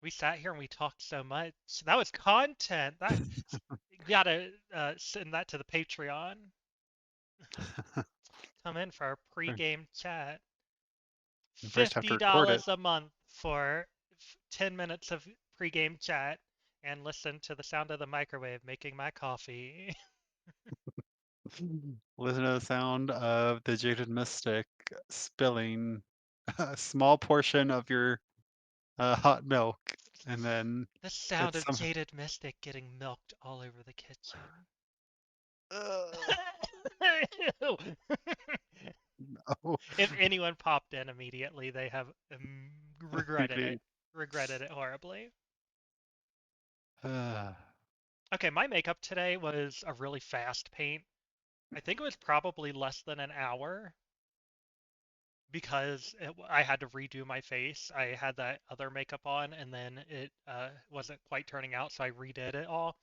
We sat here and we talked so much. That was content. That you gotta send that to the Patreon. Come in for our pre-game chat. First, have to Fifty record it. dollars a month for 10 minutes of pre-game chat and listen to the sound of the microwave making my coffee. Listen to the sound of the Jaded Mystic spilling a small portion of your hot milk, and then The sound it's of somehow. Jaded Mystic getting milked all over the kitchen. Uh, oh, If anyone popped in immediately, they have regretted it. maybe. Regretted it horribly. Uh, Okay, my makeup today was a really fast paint. I think it was probably less than an hour because I had to redo my face. I had that other makeup on and then it wasn't quite turning out, so I redid it all.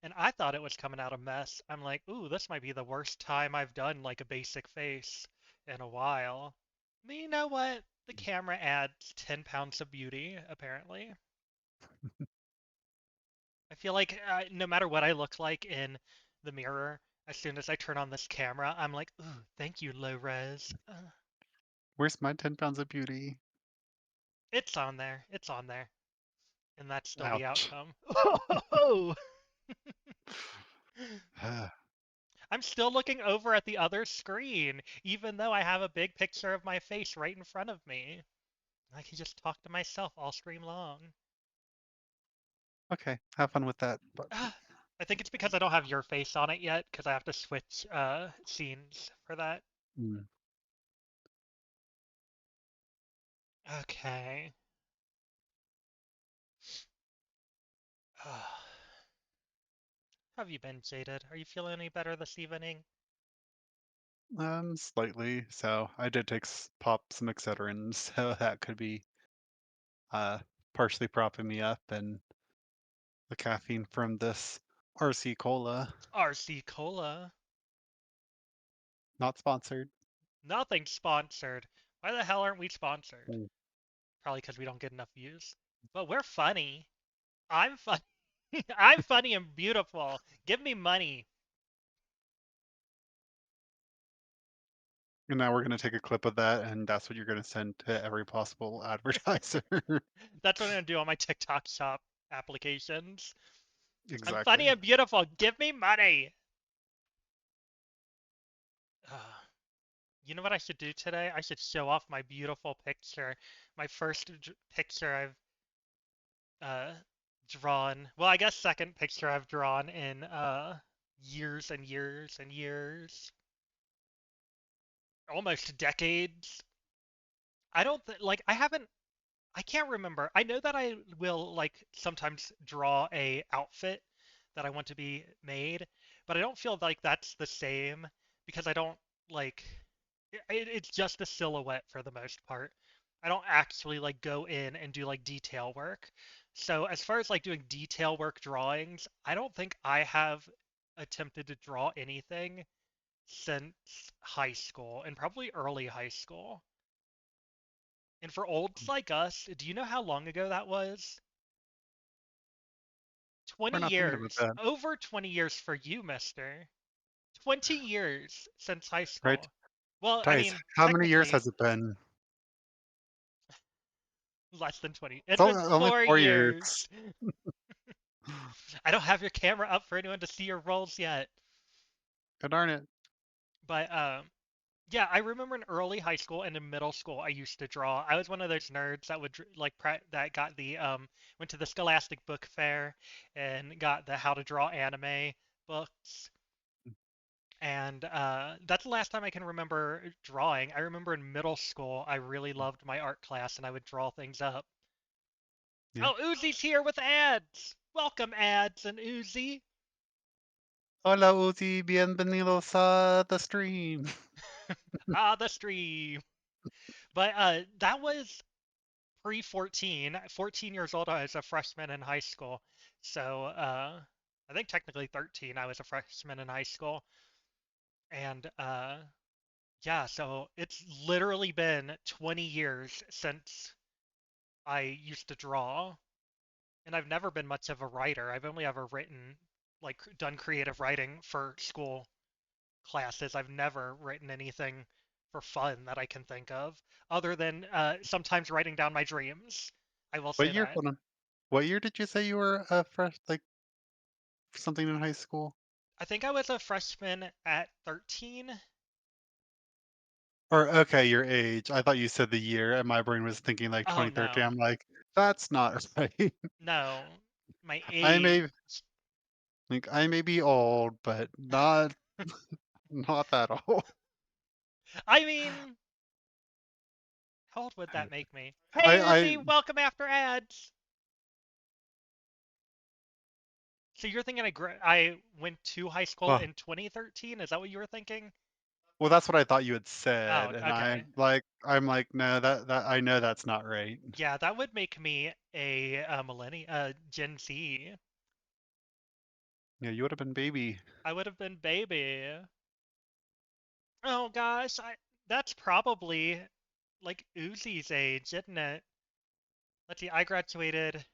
And I thought it was coming out a mess. I'm like, ooh, this might be the worst time I've done like a basic face in a while. But you know what? The camera adds 10 pounds of beauty, apparently. I feel like no matter what I look like in the mirror, as soon as I turn on this camera, I'm like, ooh, thank you, low res. where's my 10 pounds of beauty? It's on there. It's on there. And that's still the Ouch. outcome. Oh! Uh, I'm still looking over at the other screen, even though I have a big picture of my face right in front of me. I can just talk to myself all stream long. okay, have fun with that. But I think it's because I don't have your face on it yet, because I have to switch scenes for that. mm, Okay. How have you been, Jaded? Are you feeling any better this evening? slightly. So I did pop some Excedrin, so that could be uh partially propping me up, and the caffeine from this RC cola, RC Cola. not sponsored. Nothing sponsored. Why the hell aren't we sponsored? Mm. Probably because we don't get enough views. But we're funny. I'm funny. I'm funny and beautiful. Give me money. And now we're gonna take a clip of that, and that's what you're gonna send to every possible advertiser. That's what I'm gonna do on my TikTok shop applications. I'm funny Exactly. and beautiful. Give me money. You know what I should do today? I should show off my beautiful picture. My first picture I've uh, drawn. Well, I guess second picture I've drawn in years and years and years. Almost decades. I don't like I haven't I can't remember. I know that I will like sometimes draw a outfit that I want to be made, but I don't feel like that's the same because I don't like it's just a silhouette for the most part. I don't actually like go in and do like detail work. So as far as like doing detail work drawings, I don't think I have attempted to draw anything since high school and probably early high school. And for olds like us, do you know how long ago that was? We're 20 not thinking about years. that, Over 20 years for you, mister. 20 years since high right? school. Well, I Dice, mean, how many years technically has it been? less than 20. It's It's been only 4 4 years. years. I don't have your camera up for anyone to see your rolls yet. God darn it. But yeah, I remember in early high school and in middle school I used to draw. I was one of those nerds that would like that got the went to the Scholastic Book Fair and got the How to Draw Anime books. And that's the last time I can remember drawing. I remember in middle school I really loved my art class and I would draw things up. Yeah. Oh, Uzi's here with ads. Welcome ads and Uzi. Hola, Uzi, bienvenidos a the stream. Ah, the stream. But that was pre 14, 14 years old. I was a freshman in high school. So I think technically 13. I was a freshman in high school. And yeah, so it's literally been 20 years since I used to draw, and I've never been much of a writer. I've only ever written, like, done creative writing for school classes. I've never written anything for fun that I can think of, other than sometimes writing down my dreams. I will What say year that. hold on. What year did you say you were a fresh like something in high school? I think I was a freshman at 13. Or okay, your age. I thought you said the year, and my brain was thinking like Oh 2013. no, I'm like, that's not right. no, my I age. may I may be old, but not that old. I mean, how old would that make me? I Hey I Uzi, welcome after ads. So you're thinking I went to high school well, in 2013? Is that what you were thinking? well, that's what I thought you had said, Oh, and okay. I'm like, no, that I know that's not right. Yeah, that would make me a millennial, Gen Z. Yeah, you would have been baby. I would have been baby. Oh gosh, that's probably like Uzi's age, isn't it? Let's see, I graduated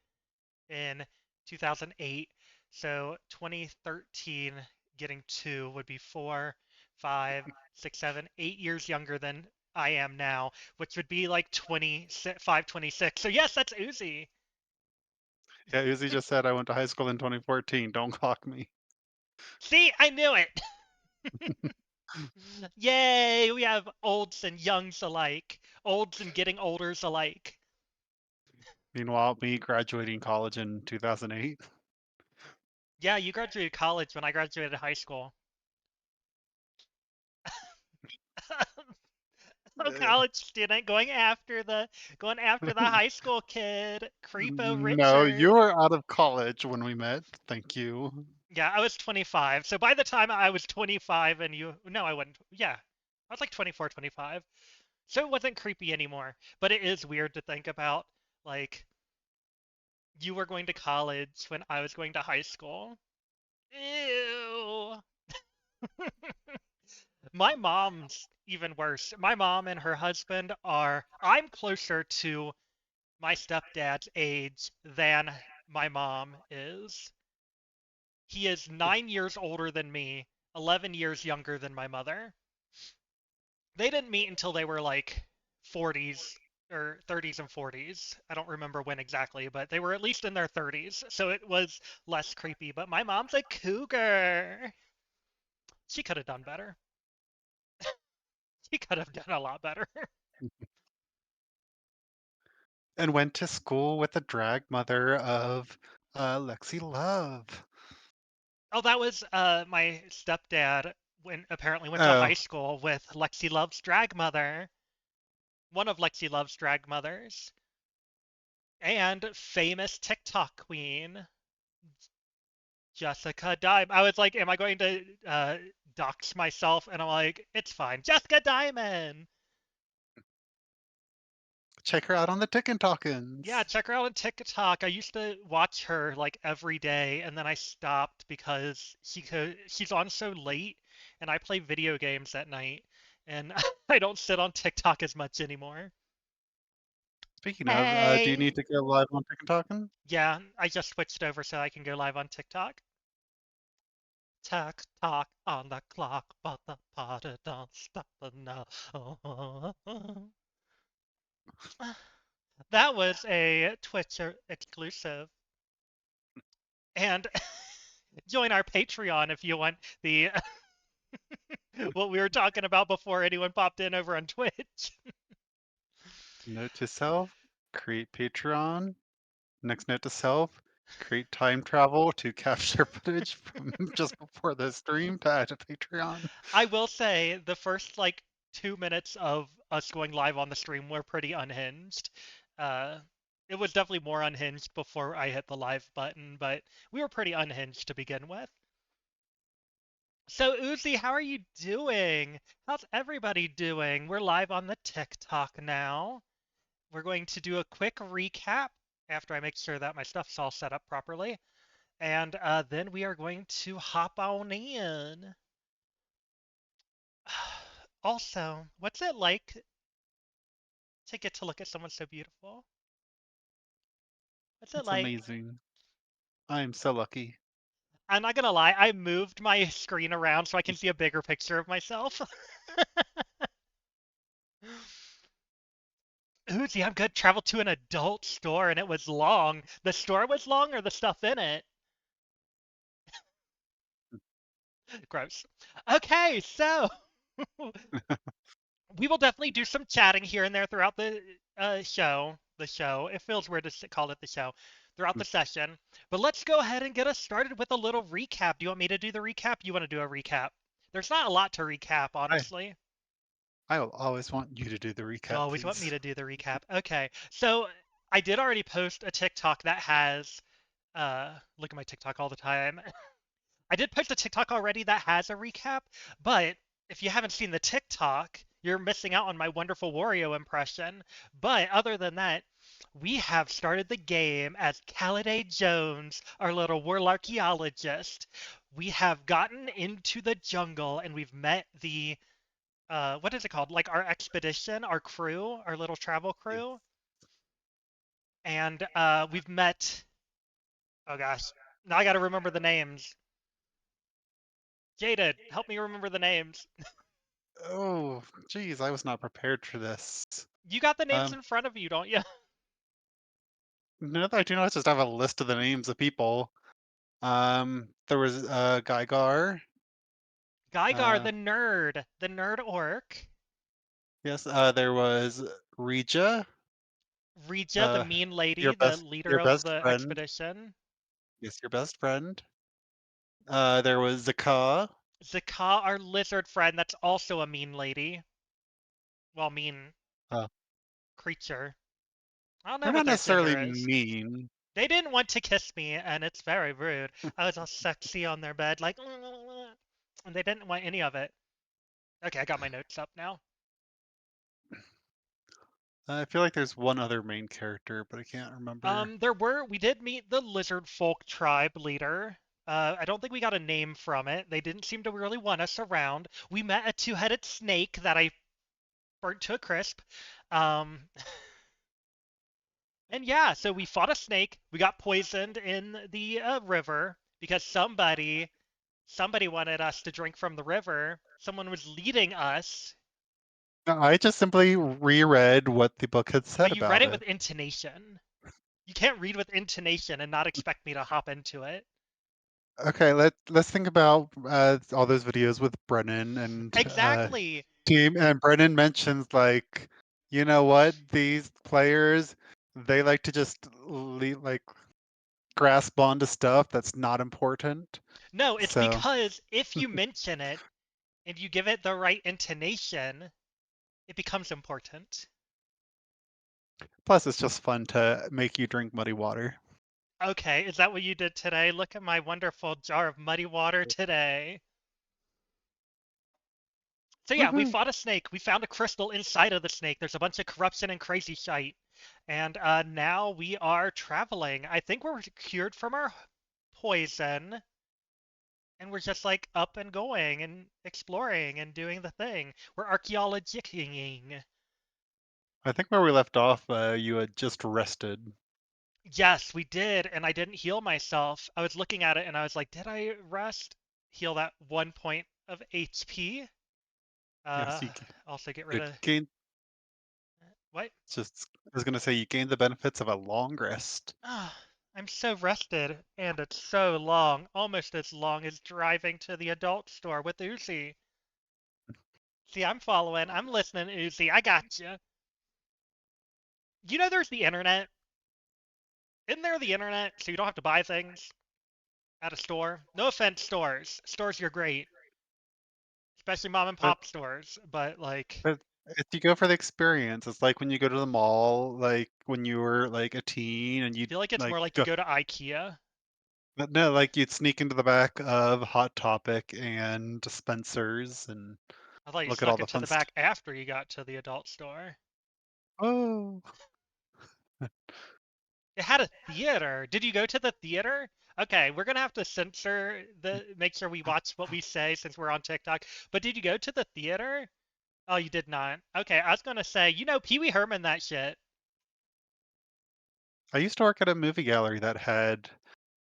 in 2008, so 2013 getting two would be 4, 5, 6, 7, 8 years younger than I am now, which would be like 25, 26. So yes, that's Uzi. Yeah, Uzi just said I went to high school in 2014. Don't clock me. See, I knew it. Yay, we have olds and youngs alike. Olds and getting olders alike. Meanwhile, me graduating college in 2008. Yeah, you graduated college when I graduated high school. Oh, college student going after the high school kid, Creepo No, you Richard. were out of college when we met. Thank you. Yeah, I was 25. So by the time I was 25 and you no, I wasn't. Yeah. I was like 24, 25. So it wasn't creepy anymore. But it is weird to think about like you were going to college when I was going to high school. Ew. My mom's even worse. My mom and her husband are I'm closer to my stepdad's age than my mom is. He is 9 years older than me, 11 years younger than my mother. They didn't meet until they were like 40s or 30s and 40s. I don't remember when exactly, but they were at least in their 30s, so it was less creepy. But my mom's a cougar. She could have done better. She could have done a lot better. And went to school with the drag mother of Lexi Love. Oh, that was my stepdad when apparently went to high Oh, school with Lexi Love's drag mother, one of Lexi Love's drag mothers, and famous TikTok queen Jessica Diamond. I was like, am I going to dox myself? And I'm like, it's fine, Jessica Diamond. check her out on the Tickin' Yeah, Talkins. check her out on TikTok. I used to watch her like every day, and then I stopped because she's on so late, and I play video games at night, and I don't sit on TikTok as much anymore. Speaking of, do you Hey. need to go live on Tickin' Talkin'? Yeah, I just switched over so I can go live on TikTok. TikTok on the clock, but the party don't stop now. That was a Twitch exclusive. And join our Patreon if you want the what we were talking about before anyone popped in over on Twitch. Note to self, create Patreon. Next note to self, create time travel to capture footage from just before the stream to add to Patreon. I will say the first like 2 minutes of us going live on the stream were pretty unhinged. Uh, it was definitely more unhinged before I hit the live button, but we were pretty unhinged to begin with. So Uzi, how are you doing? How's everybody doing? We're live on the TikTok now. We're going to do a quick recap after I make sure that my stuff's all set up properly. And then we are going to hop on in. Also, what's it like to get to look at someone so beautiful? What's it It's like? amazing. I am so lucky. I'm not gonna lie, I moved my screen around so I can see a bigger picture of myself. Uzi, I'm good. Traveled to an adult store and it was long. The store was long or the stuff in it? Gross. Okay, so we will definitely do some chatting here and there throughout the show. The show. It feels weird to call it the show. Throughout the session. But let's go ahead and get us started with a little recap. Do you want me to do the recap? You want to do a recap? There's not a lot to recap, I honestly. I'll always want you to do the You recap, always want me please. to do the recap. Okay. So I did already post a TikTok that has look at my TikTok all the time. I did post a TikTok already that has a recap, but if you haven't seen the TikTok, you're missing out on my wonderful Wario impression. But other than that, we have started the game as Caliday Jones, our little world archaeologist. We have gotten into the jungle and we've met the what is it called? Like our expedition, our crew, our little travel Yes. crew. And we've met oh gosh. Now I gotta remember the names. Jada, help me remember the names. Oh, geez, I was not prepared for this. You got the names Um, in front of you, don't you? no, I do not just have a list of the names of people. There was Gygar. Gygar, Uh, the nerd orc. yes. There was Rija. Rija, the Uh, mean lady, the leader your of best the friend. expedition. Yes, your best friend. There was Zaka. Zaka, our lizard friend, that's also a mean lady. Well, mean Uh, creature. I don't know they're what not their necessarily gender is. mean. They didn't want to kiss me, and it's very rude. I was all sexy on their bed, like, and they didn't want any of it. Okay, I got my notes up now. I feel like there's one other main character, but I can't remember. We did meet the lizard folk tribe leader. I don't think we got a name from it. They didn't seem to really want us around. We met a two-headed snake that I burnt to a crisp. Um, and yeah, so we fought a snake. We got poisoned in the river because somebody wanted us to drink from the river. Someone was leading us, No, I just simply reread what the book had said but you read about it it. with intonation. You can't read with intonation and not expect me to hop into it. Okay, let's think about all those videos with Brennan and Exactly. team, and Brennan mentions like, you know what, these players they like to just like grasp onto stuff that's not important. No, it's So because if you mention it and you give it the right intonation, it becomes important. plus it's just fun to make you drink muddy water. Okay, is that what you did today? Look at my wonderful jar of muddy water today. So yeah, we Woohoo! fought a snake. We found a crystal inside of the snake. There's a bunch of corruption and crazy shite. And now we are traveling. I think we're cured from our poison. And we're just like up and going and exploring and doing the thing. We're archaeologicking. I think where we left off, you had just rested. Yes, we did, and I didn't heal myself. I was looking at it and I was like, did I rest? Heal that 1 point of HP. Yes, Uh, you also get rid it of gained. what? Just I was gonna say you gained the benefits of a long rest. Ah, I'm so rested, and it's so long, almost as long as driving to the adult store with Uzi. See, I'm following, I'm listening, Uzi. I got you. You know, there's the internet. Isn't there the internet so you don't have to buy things at a store? No offense, stores. Stores, you're great, especially mom and But pop stores. But like, but if you go for the experience, it's like when you go to the mall, like when you were like a teen and I you'd feel like it's like more like you go, go to IKEA. but no, like you'd sneak into the back of Hot Topic and Spencer's and I thought you look at all snuck the into fun the stuff. back after you got to the adult store. Oh, It had a theater. Did you go to the theater? Okay, we're gonna have to make sure we watch what we say since we're on TikTok. But did you go to the theater? Oh, you did not. Okay, I was gonna say, Pee Wee Herman that shit. I used to work at a movie gallery that had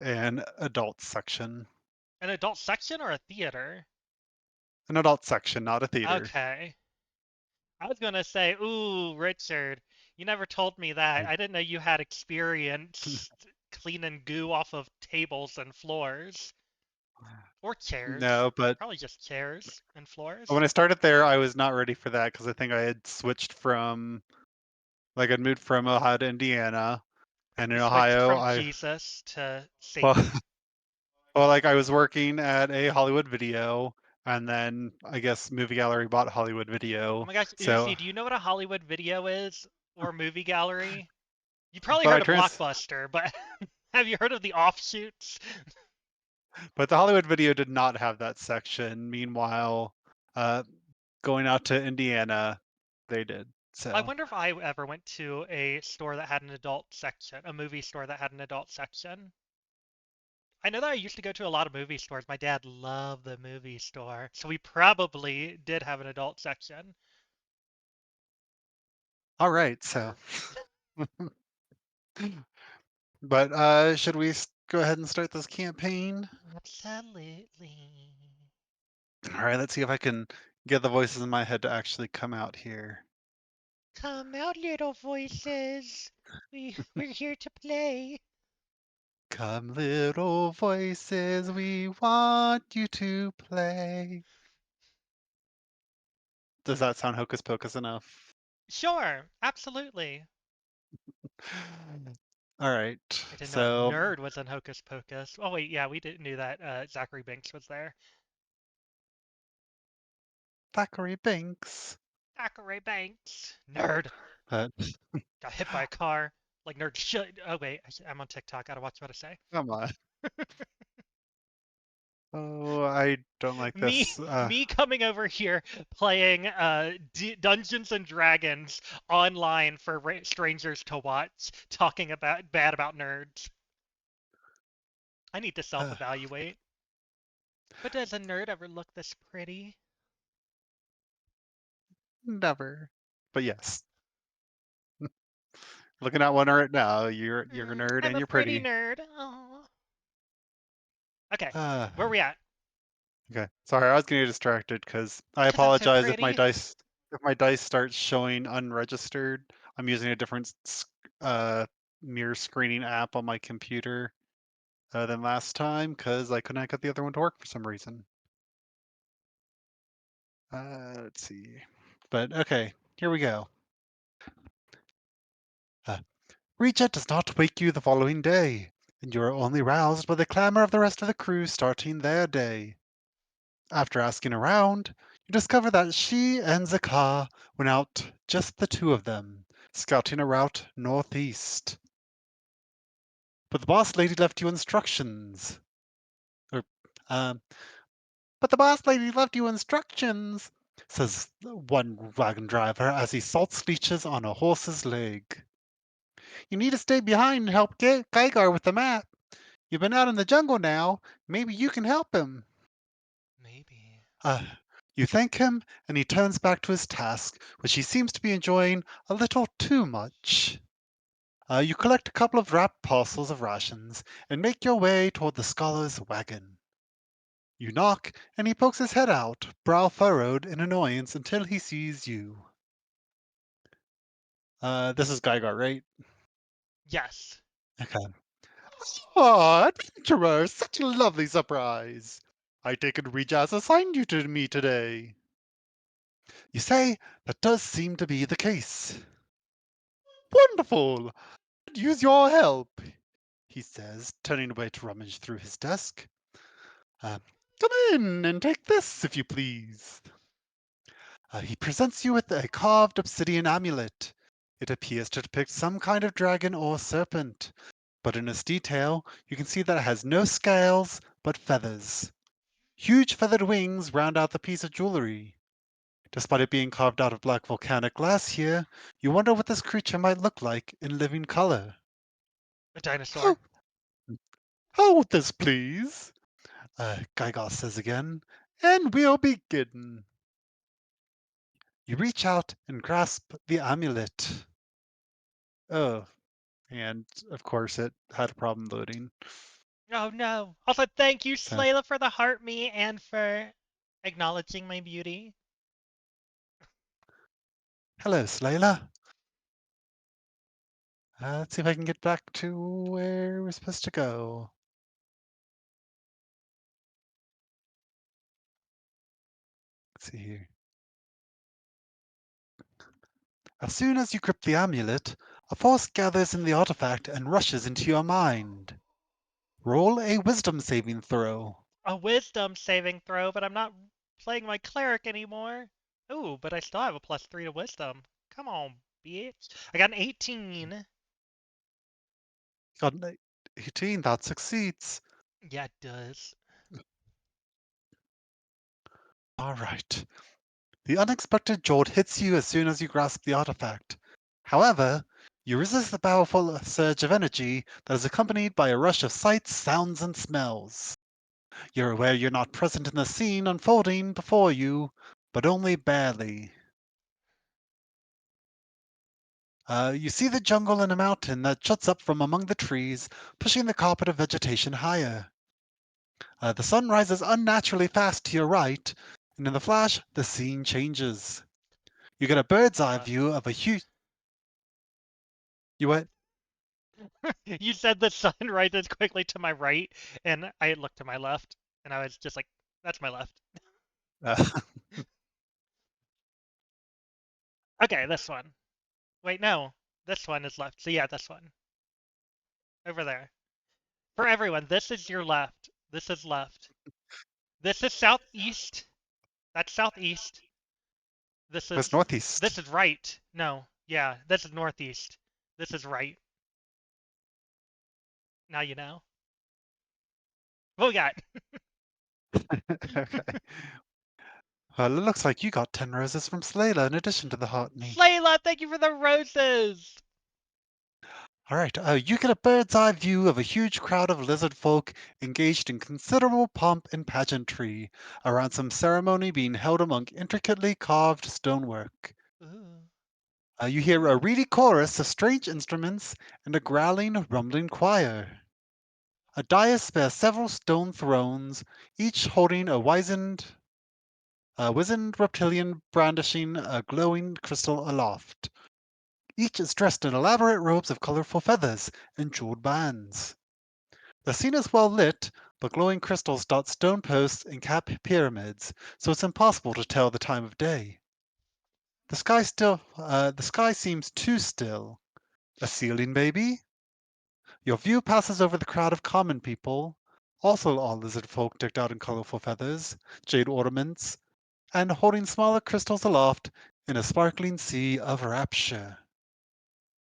an adult section. An adult section or a theater? An adult section, not a theater. Okay. I was gonna say, ooh, Richard, you never told me that. Like, I didn't know you had experience cleaning goo off of tables and floors. Or chairs. no, but Probably just chairs and when floors. I started there, I was not ready for that because I think I had switched from like I'd moved from Ohio to Indiana, and in You switched Ohio, from I Jesus to well, Satan. well, like I was working at a Hollywood Video, and then I guess movie gallery bought Hollywood Oh Video, my gosh, so Uzi, do you know what a Hollywood video is? Or movie gallery? You probably but I heard of trans Blockbuster, but have you heard of the offshoots? but the Hollywood Video did not have that section. Meanwhile, uh, going out to Indiana, they did. I So, wonder if I ever went to a store that had an adult section, a movie store that had an adult section. I know that I used to go to a lot of movie stores. My dad loved the movie store, so we probably did have an adult section. all right. So, but should we go ahead and start this campaign? Absolutely. All right. Let's see if I can get the voices in my head to actually come out here. Come out, little voices. We're here to play. Come, little voices, we want you to play. Does that sound hocus pocus enough? Sure, absolutely. All right. I didn't know a So, nerd was in Hocus Pocus. Oh wait, yeah, we didn't knew that. Zachary Banks was there. Thackeray Binks. Zachary Banks, nerd, But got hit by a car. Like nerd should. Oh wait, I'm on TikTok. Gotta watch what I say. come on. Oh, I don't like me, this. me coming over here playing Dungeons and Dragons online for strangers to watch, talking about bad about nerds. I need to Uh, self-evaluate. But does a nerd ever look this pretty? never. But yes, looking at one right now. You're a nerd I'm and a you're pretty pretty. nerd. Oh. Okay, Uh, where are we at? okay. Sorry, I was getting distracted because I Because I'm so apologize pretty. if my dice starts showing unregistered. I'm using a different uh mirror screening app on my computer than last time because I couldn't get the other one to work for some reason. Let's see. But okay, here we go. Uh, Rejet does not wake you the following day, and you are only roused by the clamor of the rest of the crew starting their day. After asking around, you discover that she and Zakar went out, just the two of them, scouting a route northeast. But the boss lady left you instructions. Or, um, but the boss lady left you instructions, says one wagon driver as he salts leeches on a horse's leg. You need to stay behind and help Geigar with the map. You've been out in the jungle now. Maybe you can help him. Maybe. Uh, you thank him, and he turns back to his task, which he seems to be enjoying a little too much. You collect a couple of wrapped parcels of rations and make your way toward the scholar's wagon. You knock, and he pokes his head out, brow furrowed in annoyance until he sees you. This is Geigar, right? Yes. Okay. Ah, adventurer, such a lovely surprise. I take it Rijas assigned you to me today. You say that does seem to be the case. Wonderful! Could use your help, he says, turning away to rummage through his desk. Uh, Come in and take this, if you please. He presents you with a carved obsidian amulet. It appears to depict some kind of dragon or serpent, but in its detail, you can see that it has no scales, but feathers. Huge feathered wings round out the piece of jewelry. Despite it being carved out of black volcanic glass here, you wonder what this creature might look like in living color. A dinosaur. Oh, hold this, please, Gygax says again, and we'll begin. You reach out and grasp the amulet. Oh, and of course it had a problem loading. Oh no. Also, thank you, So, Slayla, for the heart me and for acknowledging my beauty. hello, Slayla. Let's see if I can get back to where we're supposed to go. Let's see here. As soon as you grip the amulet, a force gathers in the artifact and rushes into your mind. Roll a wisdom saving throw. A wisdom saving throw, but I'm not playing my cleric anymore. Ooh, but I still have a +3 to wisdom. Come on, bitch. I got an 18. Got an 18, that succeeds. Yeah, it does. All right. The unexpected jolt hits you as soon as you grasp the artifact. However, you resist the powerful surge of energy that is accompanied by a rush of sights, sounds, and smells. You're aware you're not present in the scene unfolding before you, but only barely. You see the jungle and a mountain that juts up from among the trees, pushing the carpet of vegetation higher. The sun rises unnaturally fast to your right, and in the flash, the scene changes. You get a bird's eye Uh, view of a huge. You went. you said the sun rises quickly to my right, and I looked to my left, and I was just like, that's my left. Uh, Okay, this one. Wait, no. This one is left. So yeah, this one. Over there. For everyone, this is your left. This is left. This is southeast. That's southeast. This was is northeast. this is right. No. Yeah, this is northeast. This is right. Now you know. What we got? Okay. Well, it looks like you got 10 roses from Slayla in addition to the Hartney. Slayla, thank you for the roses. All right, you get a bird's eye view of a huge crowd of lizard folk engaged in considerable pomp and pageantry around some ceremony being held among intricately carved stonework. Ooh. You hear a reedy chorus of strange instruments and a growling, rumbling choir. A dais bears several stone thrones, each holding a wizened reptilian brandishing a glowing crystal aloft. Each is dressed in elaborate robes of colorful feathers and jeweled bands. The scene is well lit, but glowing crystals dot stone posts and cap pyramids, so it's impossible to tell the time of day. The sky seems too still. A ceiling, maybe? Your view passes over the crowd of common people, also all lizard folk decked out in colorful feathers, jade ornaments, and holding smaller crystals aloft in a sparkling sea of rapture.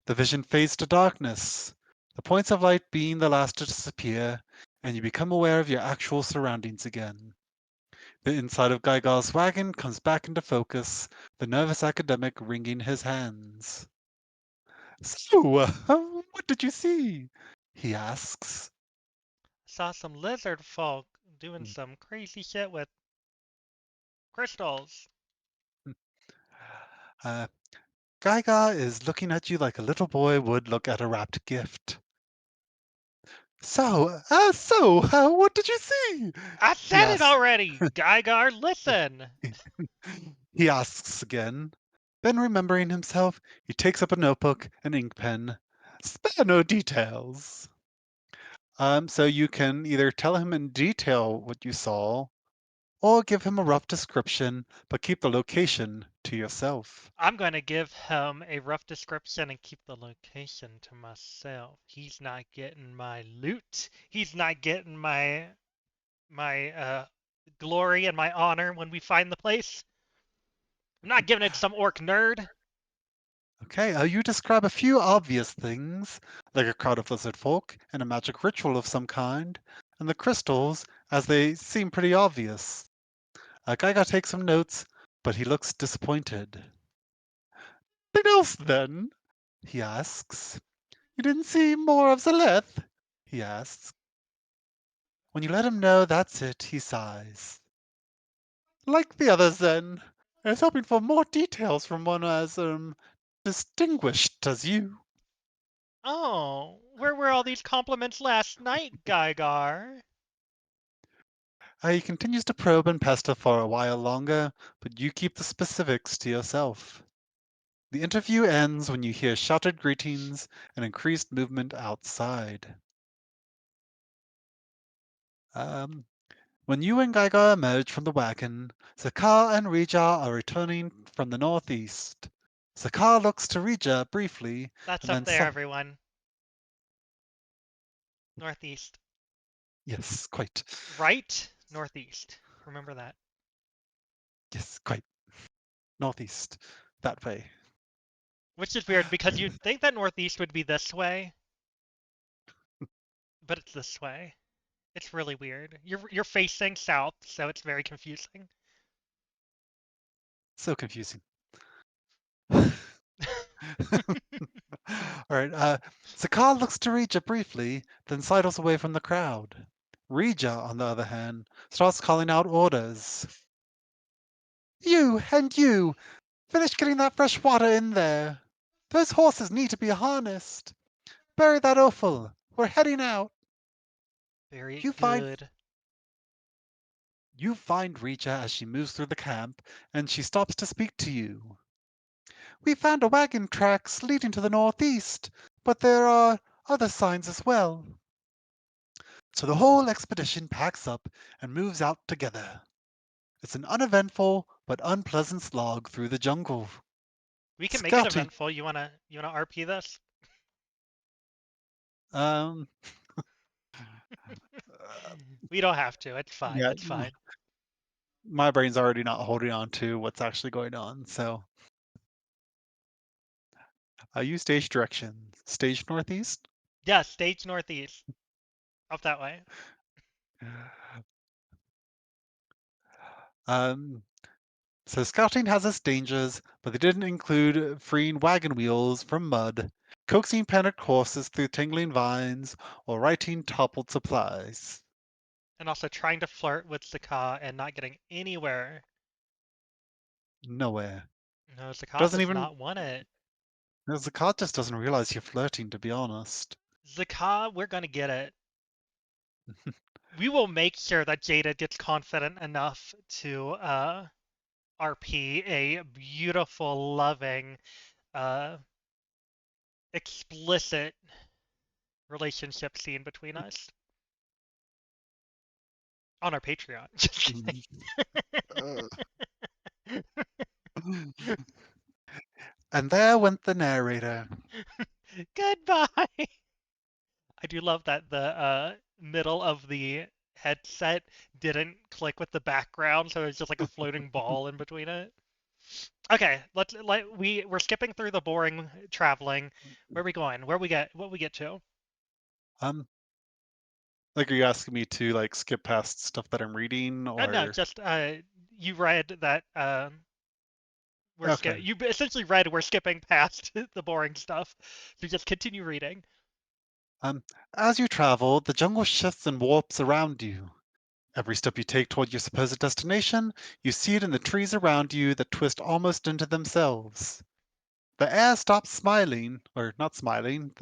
The vision fades to darkness, the points of light being the last to disappear, and you become aware of your actual surroundings again. The inside of Geiger's wagon comes back into focus, the nervous academic wringing his hands. So, what did you see? He asks. Saw some lizard folk doing some crazy shit with crystals. Uh, Geiger is looking at you like a little boy would look at a wrapped gift. What did you see? I He said it asks. already. Gygar, listen. He asks again. Then, remembering himself, he takes up a notebook and ink pen. Spare no details. So you can either tell him in detail what you saw, or give him a rough description, but keep the location to yourself. I'm going to give him a rough description and keep the location to myself. He's not getting my loot. He's not getting my glory and my honor when we find the place. I'm not giving it to some orc nerd. Okay, you describe a few obvious things, like a crowd of lizard folk and a magic ritual of some kind, and the crystals, as they seem pretty obvious. Geiger takes some notes, but he looks disappointed. Anything else, then? He asks. You didn't see more of Zeleth? He asks. When you let him know that's it, he sighs. Like the others, then. I was hoping for more details from one as, distinguished as you. Oh, where were all these compliments last night, Gygar? He continues to probe and pester for a while longer, but you keep the specifics to yourself. The interview ends when you hear shouted greetings and increased movement outside. Um, when you and Geiger emerge from the wagon, Zakar and Rija are returning from the northeast. Zakar looks to Rija briefly That's and up then there, everyone. Northeast. yes, quite. Right? Northeast. Remember that. Yes, quite. Northeast. That way. Which is weird because you'd think that northeast would be this way, but it's this way. It's really weird. You're facing south, so it's very confusing. So confusing. All right. Zakar looks to Rija briefly, then sidles away from the crowd. Rija, on the other hand, starts calling out orders. You and you! Finish getting that fresh water in there. Those horses need to be harnessed. Bury that offal. We're heading out. Very You find good. you find Rija as she moves through the camp, and she stops to speak to you. We found a wagon tracks leading to the northeast, but there are other signs as well. So the whole expedition packs up and moves out together. It's an uneventful but unpleasant slog through the jungle. We can make it Scouting. eventful. You wanna RP this? Um. uh, We don't have to. It's fine. yeah, It's fine. my brain's already not holding on to what's actually going on. So I use stage directions. Stage northeast. Yeah, stage northeast. Up that way. Um. So scouting has its dangers, but they didn't include freeing wagon wheels from mud, coaxing panicked horses through tangling vines, or righting toppled supplies. And also trying to flirt with Zakah and not getting anywhere. Nowhere. No, Zakah Doesn't does even. not want it. The card just doesn't realize you're flirting, to be honest. Zakah, we're gonna get it. We will make sure that Jada gets confident enough to RP a beautiful, loving, uh, explicit relationship scene between us on our Patreon. Just kidding. Uh, and there went the narrator. Goodbye. I do love that the middle of the headset didn't click with the background, so it's just like a floating ball in between it. Okay, we're skipping through the boring traveling. Where are we going? What we get to? Um, like, are you asking me to like skip past stuff that I'm reading, No, or just you read that okay? you essentially read we're skipping past the boring stuff. So just continue reading. Um, as you travel, the jungle shifts and warps around you. Every step you take toward your supposed destination, you see it in the trees around you that twist almost into themselves. The air stops smiling, or not smiling.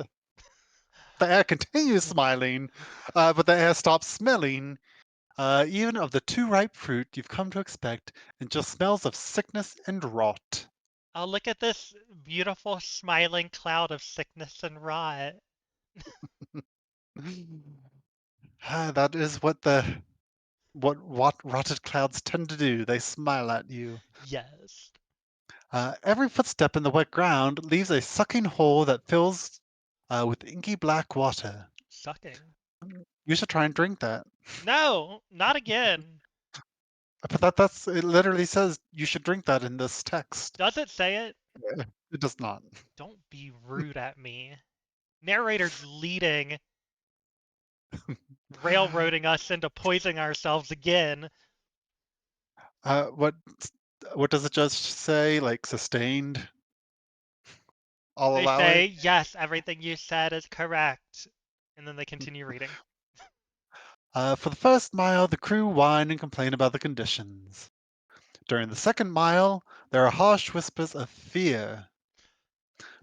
The air continues smiling, but the air stops smelling, even of the too ripe fruit you've come to expect, and just smells of sickness and rot. Oh, look at this beautiful smiling cloud of sickness and rot. That is what rotted clouds tend to do. They smile at you. Yes. Every footstep in the wet ground leaves a sucking hole that fills with inky black water. Sucking. You should try and drink that. No, not again. But that's it. Literally says you should drink that in this text. Does it say it? It does not. Don't be rude at me. Narrator's leading, railroading us into poisoning ourselves again. Uh, what what does it just say? Like sustained? I'll They allow it. say, yes, everything you said is correct. And then they continue reading. For the first mile, the crew whine and complain about the conditions. During the second mile, there are harsh whispers of fear.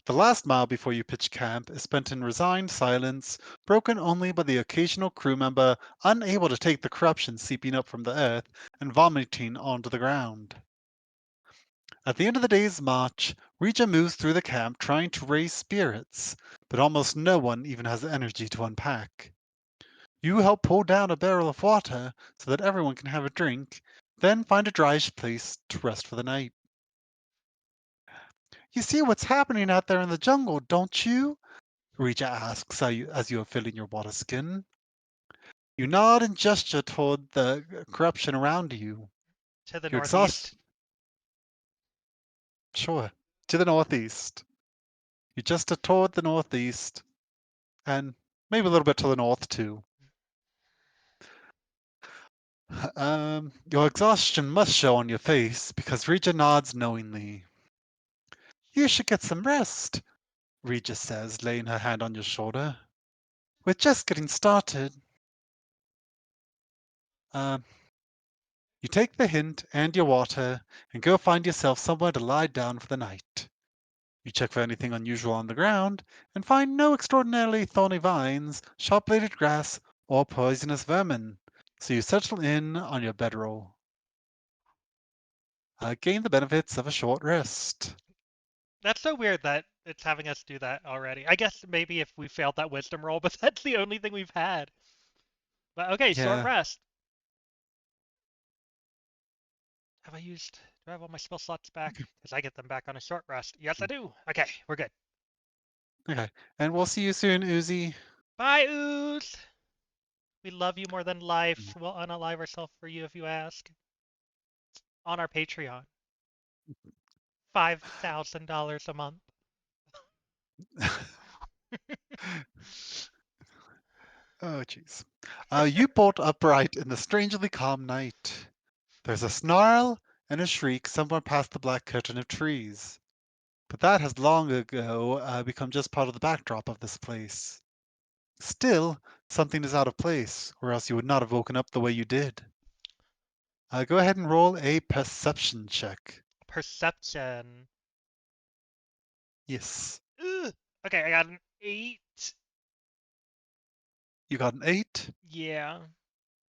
The last mile before you pitch camp is spent in resigned silence, broken only by the occasional crew member unable to take the corruption seeping up from the earth and vomiting onto the ground. At the end of the day's march, Regia moves through the camp trying to raise spirits, but almost no one even has the energy to unpack. You help pull down a barrel of water so that everyone can have a drink, then find a dry place to rest for the night. You see what's happening out there in the jungle, don't you? Regia asks as you are filling your water skin. You nod and gesture toward the corruption around you. To the You're exhausted. northeast. Sure. To the northeast. You gesture toward the northeast, and maybe a little bit to the north too. Your exhaustion must show on your face because Regia nods knowingly. You should get some rest, Regia says, laying her hand on your shoulder. We're just getting started. Um, you take the hint and your water and go find yourself somewhere to lie down for the night. You check for anything unusual on the ground and find no extraordinarily thorny vines, sharp-bladed grass, or poisonous vermin, so you settle in on your bedroll. Gain the benefits of a short rest. That's so weird that it's having us do that already. I guess maybe if we failed that wisdom roll, but that's the only thing we've had. But okay, short Yeah. rest. Have I used? Do I have all my spell slots back? Because I get them back on a short rest. Yes, I do. Okay, we're good. Okay. And we'll see you soon, Uzi. Bye, Ooze. We love you more than life. We'll unalive ourselves for you if you ask. On our Patreon, $5,000 a month. Oh, jeez. You bolt upright in the strangely calm night. There's a snarl and a shriek somewhere past the black curtain of trees. But that has long ago become just part of the backdrop of this place. Still, something is out of place, or else you would not have woken up the way you did. Go ahead and roll a perception check. Perception. Yes. Ugh. Okay, I got an 8. You got an 8? Yeah.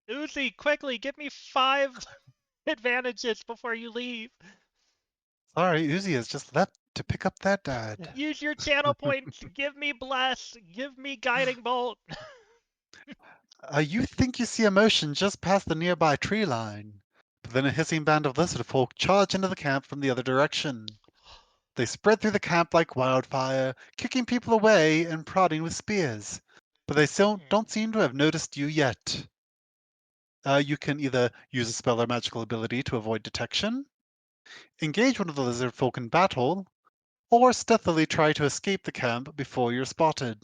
Uzi, quickly, give me 5 advantages before you leave. Sorry, Uzi has just left to pick up that dad. Use your channel points. Give me bless. Give me guiding bolt. You think you see a motion just past the nearby tree line, but then a hissing band of lizard folk charge into the camp from the other direction. They spread through the camp like wildfire, kicking people away and prodding with spears, but they still Hmm. don't seem to have noticed you yet. You can either use a spell or magical ability to avoid detection, engage one of the lizard folk in battle, or stealthily try to escape the camp before you're spotted.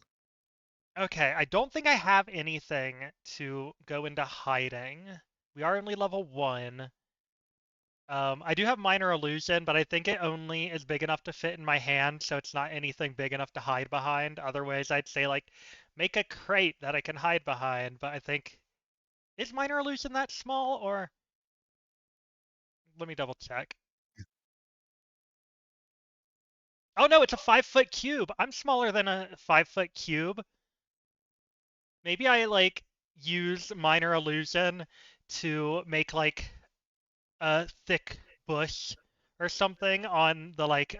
Okay, I don't think I have anything to go into hiding. We are only level 1. I do have minor illusion, but I think it only is big enough to fit in my hand, so it's not anything big enough to hide behind. Otherwise, I'd say like make a crate that I can hide behind, but I think is minor illusion that small or let me double check. Oh no, it's a 5-foot cube. I'm smaller than a 5-foot cube. Maybe I like use minor illusion to make like a thick bush or something on the like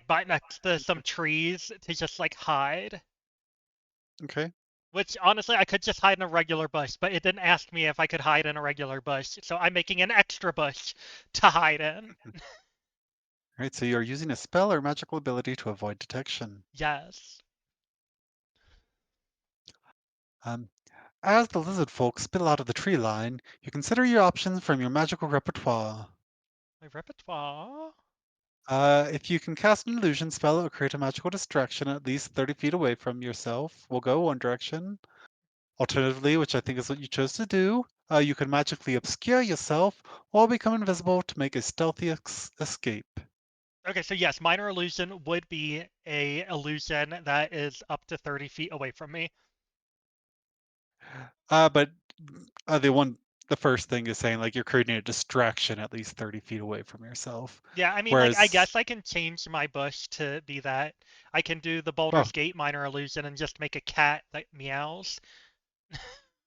by next to some trees to just like hide. Okay. Which honestly I could just hide in a regular bush, but it didn't ask me if I could hide in a regular bush, so I'm making an extra bush to hide in. All right, so you're using a spell or magical ability to avoid detection. Yes. Um, as the lizard folk spill out of the tree line, you consider your options from your magical repertoire. My repertoire. If you can cast an illusion spell or create a magical distraction at least 30 feet away from yourself, we'll go one direction. Alternatively, which I think is what you chose to do, you can magically obscure yourself or become invisible to make a stealthy escape. Okay, so yes, minor illusion would be a illusion that is up to 30 feet away from me. But the one the first thing is saying, like, you're creating a distraction at least 30 feet away from yourself. Yeah, I mean, like, I Whereas guess I can change my bush to be that. I can do the oh, Baldur's Gate minor illusion and just make a cat that meows.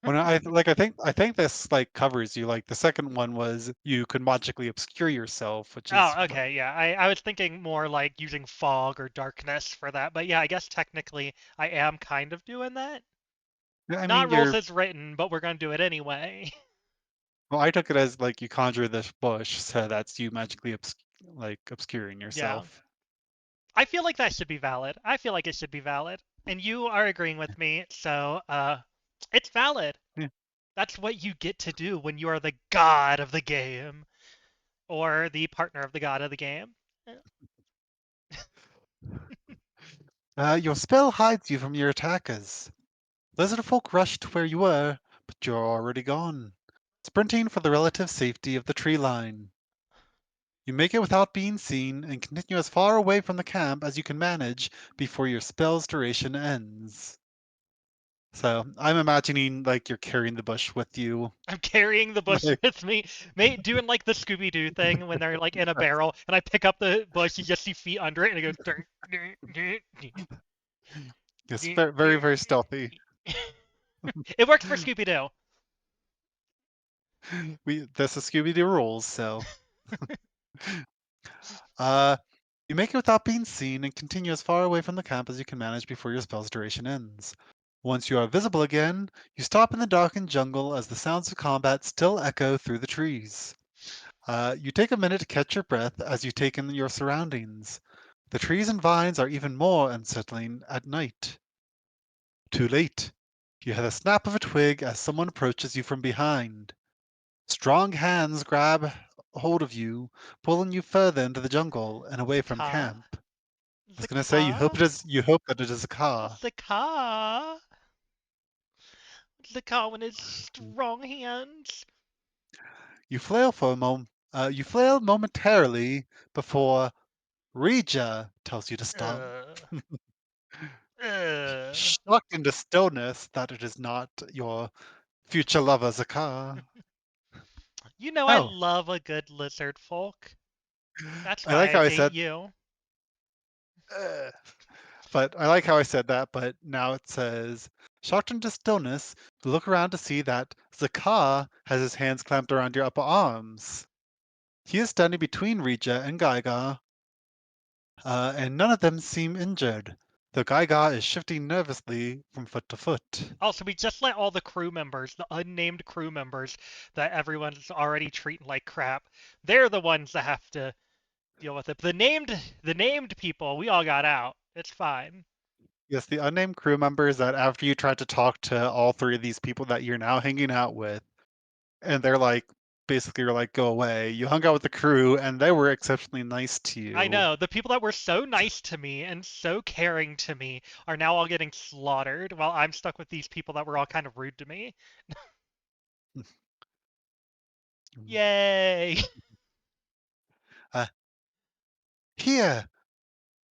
when I think this, like, covers you, like, the second one was you could magically obscure yourself, which is Oh, okay, yeah. I was thinking more like using fog or darkness for that, but yeah, I guess technically I am kind of doing that. yeah, I mean, Not rules you're as written, but we're gonna do it anyway. well, I took it as, like, you conjure this bush, so that's you magically obscuring Yeah. yourself. I feel like that should be valid. I feel like it should be valid. And you are agreeing with me, so it's valid. Yeah. That's what you get to do when you are the god of the game or the partner of the god of the game. Your spell hides you from your attackers. Lizard folk rush to where you were, but you're already gone, sprinting for the relative safety of the tree line. You make it without being seen and continue as far away from the camp as you can manage before your spell's duration ends. So I'm imagining like you're carrying the bush with you. I'm carrying the bush Like, with me, doing like the Scooby Doo thing when they're like in a barrel, and I pick up the bush, you just see feet under it, and it goes. Dun, dun, dun, dun, it's dun, very, very dun. stealthy. It worked for Scooby Doo. This is Scooby Doo rules, so uh you make it without being seen and continue as far away from the camp as you can manage before your spell's duration ends. Once you are visible again, you stop in the darkened jungle as the sounds of combat still echo through the trees. You take a minute to catch your breath as you take in your surroundings. The trees and vines are even more unsettling at night. Too late. You hear the snap of a twig as someone approaches you from behind. Strong hands grab hold of you, pulling you further into the jungle and away from Ka, camp. I was gonna say Zaka, you hope that it is a car. Zaka, Zaka with his strong hands. You flail for a moment. You flail momentarily before Regia tells you to stop. Uh, uh. Shocked into stillness that it is not your future lover Zakar. You know I Oh, love a good lizard folk. That's I why like I how I date said, you. "Ugh." But I like how I said that, but now it says, shocked into stillness, you look around to see that Zakar has his hands clamped around your upper arms. He is standing between Regia and Gaiga, and none of them seem injured, though Gaiga is shifting nervously from foot to foot. Also, we just let all the crew members, the unnamed crew members that everyone's already treating like crap, they're the ones that have to deal with it. The named people, we all got out. It's fine. Yes, the unnamed crew members that after you tried to talk to all three of these people that you're now hanging out with, and they're like, basically, you're like, go away. You hung out with the crew, and they were exceptionally nice to I you. know the people that were so nice to me and so caring to me are now all getting slaughtered while I'm stuck with these people that were all kind of rude to me. Yay! Uh, here,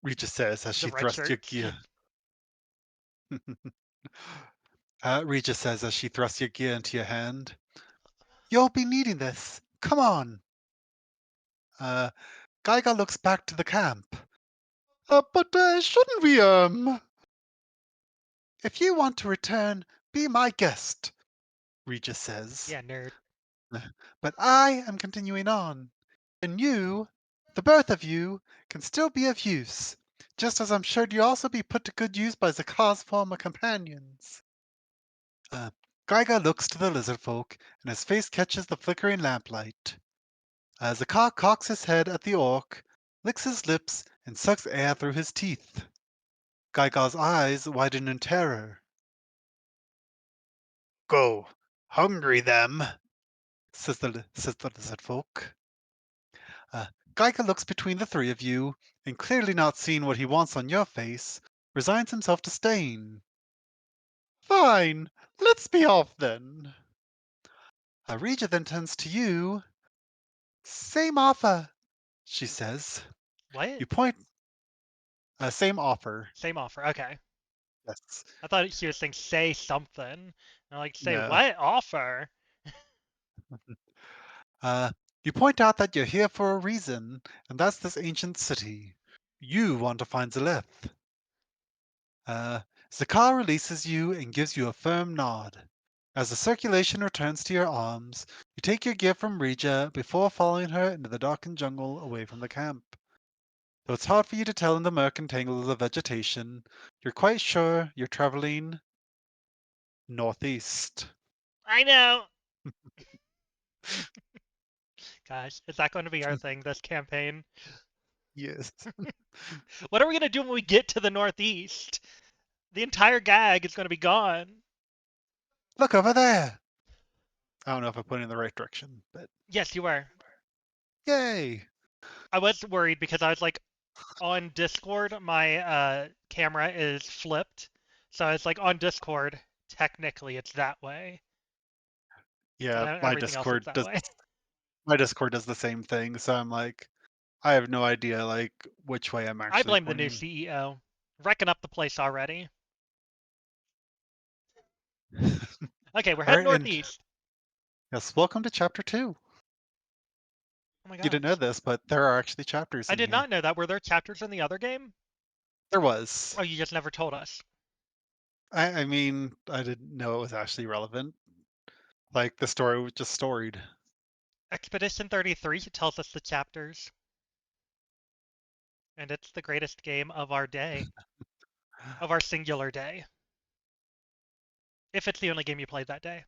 Regis says as The she red thrusts your shirts. gear. Regis says as she thrusts your gear into your hand. You'll be needing this. Come on. Uh, Geiger looks back to the camp. But shouldn't we, If you want to return, be my guest, Regis says. Yeah, nerd. But I am continuing on, and you, the both of you, can still be of use, just as I'm sure you'll also be put to good use by Zakar's former companions. Uh, Geiger looks to the lizard folk, and his face catches the flickering lamplight. Zakar cocks his head at the orc, licks his lips, and sucks air through his teeth. Geiger's eyes widen in terror. Go, hungry them, says the lizard folk. Geiger looks between the three of you, and clearly not seeing what he wants on your face, resigns himself to staying. Fine, let's be off then. Regia then turns to you. Same offer, she says. What? You point. Same offer. Same offer. Okay. Yes. I thought she was saying say something. And I'm like, say No. what offer? Uh, you point out that you're here for a reason, and that's this ancient city. You want to find Zeleth. Uh, Zakar releases you and gives you a firm nod. As the circulation returns to your arms, you take your gear from Rija before following her into the darkened jungle away from the camp. Though it's hard for you to tell in the murk and tangle of the vegetation, you're quite sure you're traveling northeast. I know. Gosh, is that going to be our thing this campaign? Yes. What are we going to do when we get to the Northeast? The entire gag is going to be gone. Look over there. I don't know if I put it in the right direction, but Yes, you were. yay. I was worried because I was like, on Discord, my camera is flipped. So it's like on Discord, technically it's that way. But Yeah, everything else is that way. my Discord does the same thing, so I'm like I have no idea like which way I'm I actually blame the new pointing. CEO. Wrecking up the place already. Okay, we're All heading right, and northeast. yes, welcome to chapter 2. Oh my You didn't know gosh. this, but there are actually chapters I in did here. not know that. Were there chapters in the other game? There was. Oh, you just never told us. I mean, I didn't know it was actually relevant. Like the story was just storied. Expedition 33 tells us the chapters, and it's the greatest game of our day, of our singular day. If it's the only game you played that day.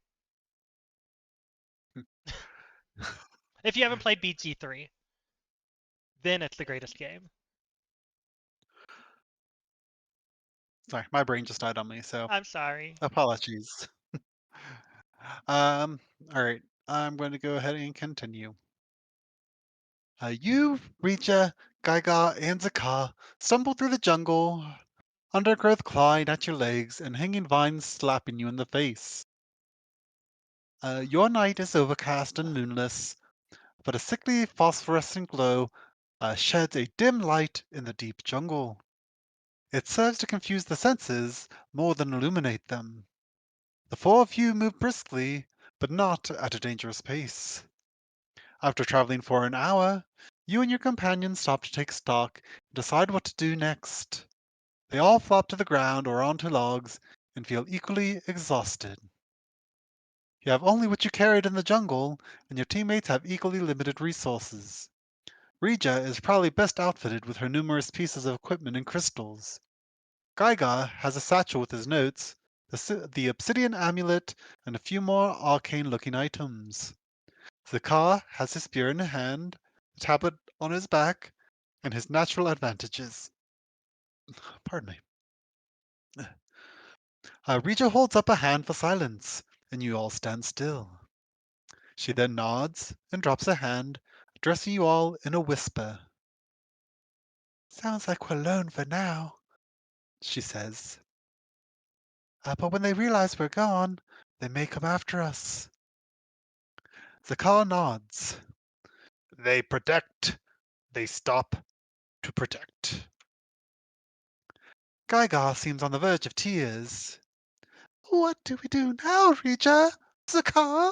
If you haven't played BG3, then it's the greatest game. Sorry, my brain just died on me, so I'm sorry. apologies. Um, all right, I'm going to go ahead and continue. You, Rija, Gaiga, and Zakar stumble through the jungle, undergrowth clawing at your legs and hanging vines slapping you in the face. Your night is overcast and moonless, but a sickly phosphorescent glow sheds a dim light in the deep jungle. It serves to confuse the senses more than illuminate them. The four of you move briskly, but not at a dangerous pace. After traveling for an hour, you and your companions stop to take stock and decide what to do next. They all flop to the ground or onto logs and feel equally exhausted. You have only what you carried in the jungle, and your teammates have equally limited resources. Rija is probably best outfitted with her numerous pieces of equipment and crystals. Gaiga has a satchel with his notes, the obsidian amulet, and a few more arcane looking items. Zakar has his spear in hand, the tablet on his back, and his natural advantages. Pardon me. Rija holds up a hand for silence, and you all stand still. She then nods and drops a hand, addressing you all in a whisper. Sounds like we're alone for now, she says. But when they realize we're gone, they may come after us. Zakar nods. They protect. They stop to protect. Gaigar seems on the verge of tears. What do we do now, Rija? Zakar?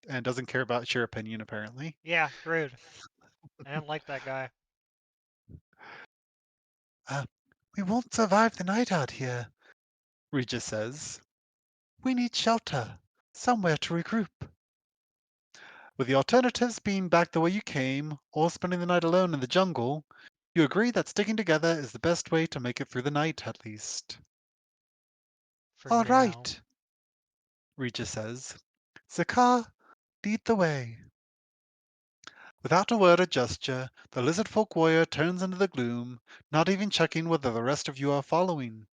And doesn't care about your opinion, apparently. Yeah, rude. I didn't like that guy. Uh, we won't survive the night out here, Rija says. We need shelter, somewhere to regroup. With the alternatives being back the way you came, or spending the night alone in the jungle, you agree that sticking together is the best way to make it through the night, at least. For All now. right, Regis says. Zakar, lead the way. Without a word or gesture, the lizard folk warrior turns into the gloom, not even checking whether the rest of you are following.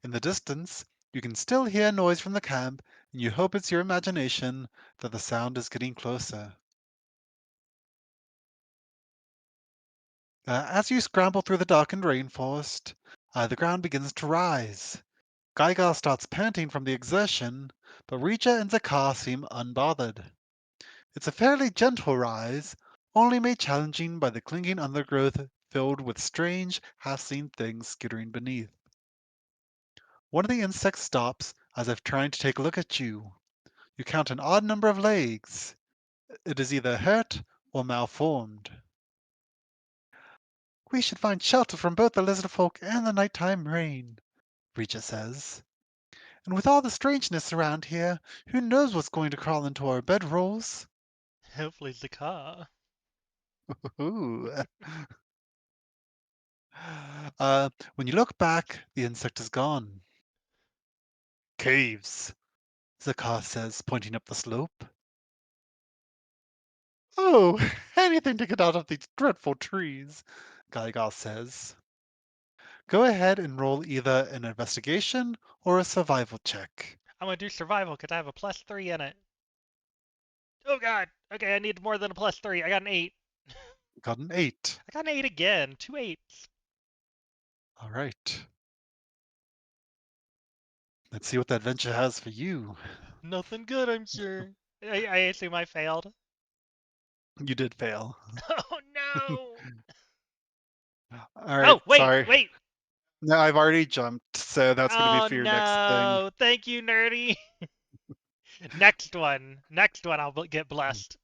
In the distance, you can still hear noise from the camp, and you hope it's your imagination that the sound is getting closer. As you scramble through the darkened rainforest, the ground begins to rise. Gaigar starts panting from the exertion, but Rija and Zakar seem unbothered. It's a fairly gentle rise, only made challenging by the clinging undergrowth filled with strange, half-seen things skittering beneath. One of the insects stops as if trying to take a look at you. You count an odd number of legs. It is either hurt or malformed. We should find shelter from both the lizard folk and the nighttime rain, Reacher says. And with all the strangeness around here, who knows what's going to crawl into our bedrolls? Hopefully it's the car. Ooh. When you look back, the insect is gone. Caves, Zakar says, pointing up the slope. Oh, anything to get out of these dreadful trees, Gaigar says. Go ahead and roll either an investigation or a survival check. I'm gonna do survival because I have a +3 in it. Oh god. Okay, I need more than a +3. I got an 8. Got an 8. I got an 8 again. 2 8s. All right. Let's see what that adventure has for you. Nothing good, I'm sure. I assume I failed. You did fail. Oh no! All right, Oh, wait, sorry. wait. No, I've already jumped, so that's going to be Oh for your next thing. no. Thank you, nerdy. Next one. Next one, I'll get blessed.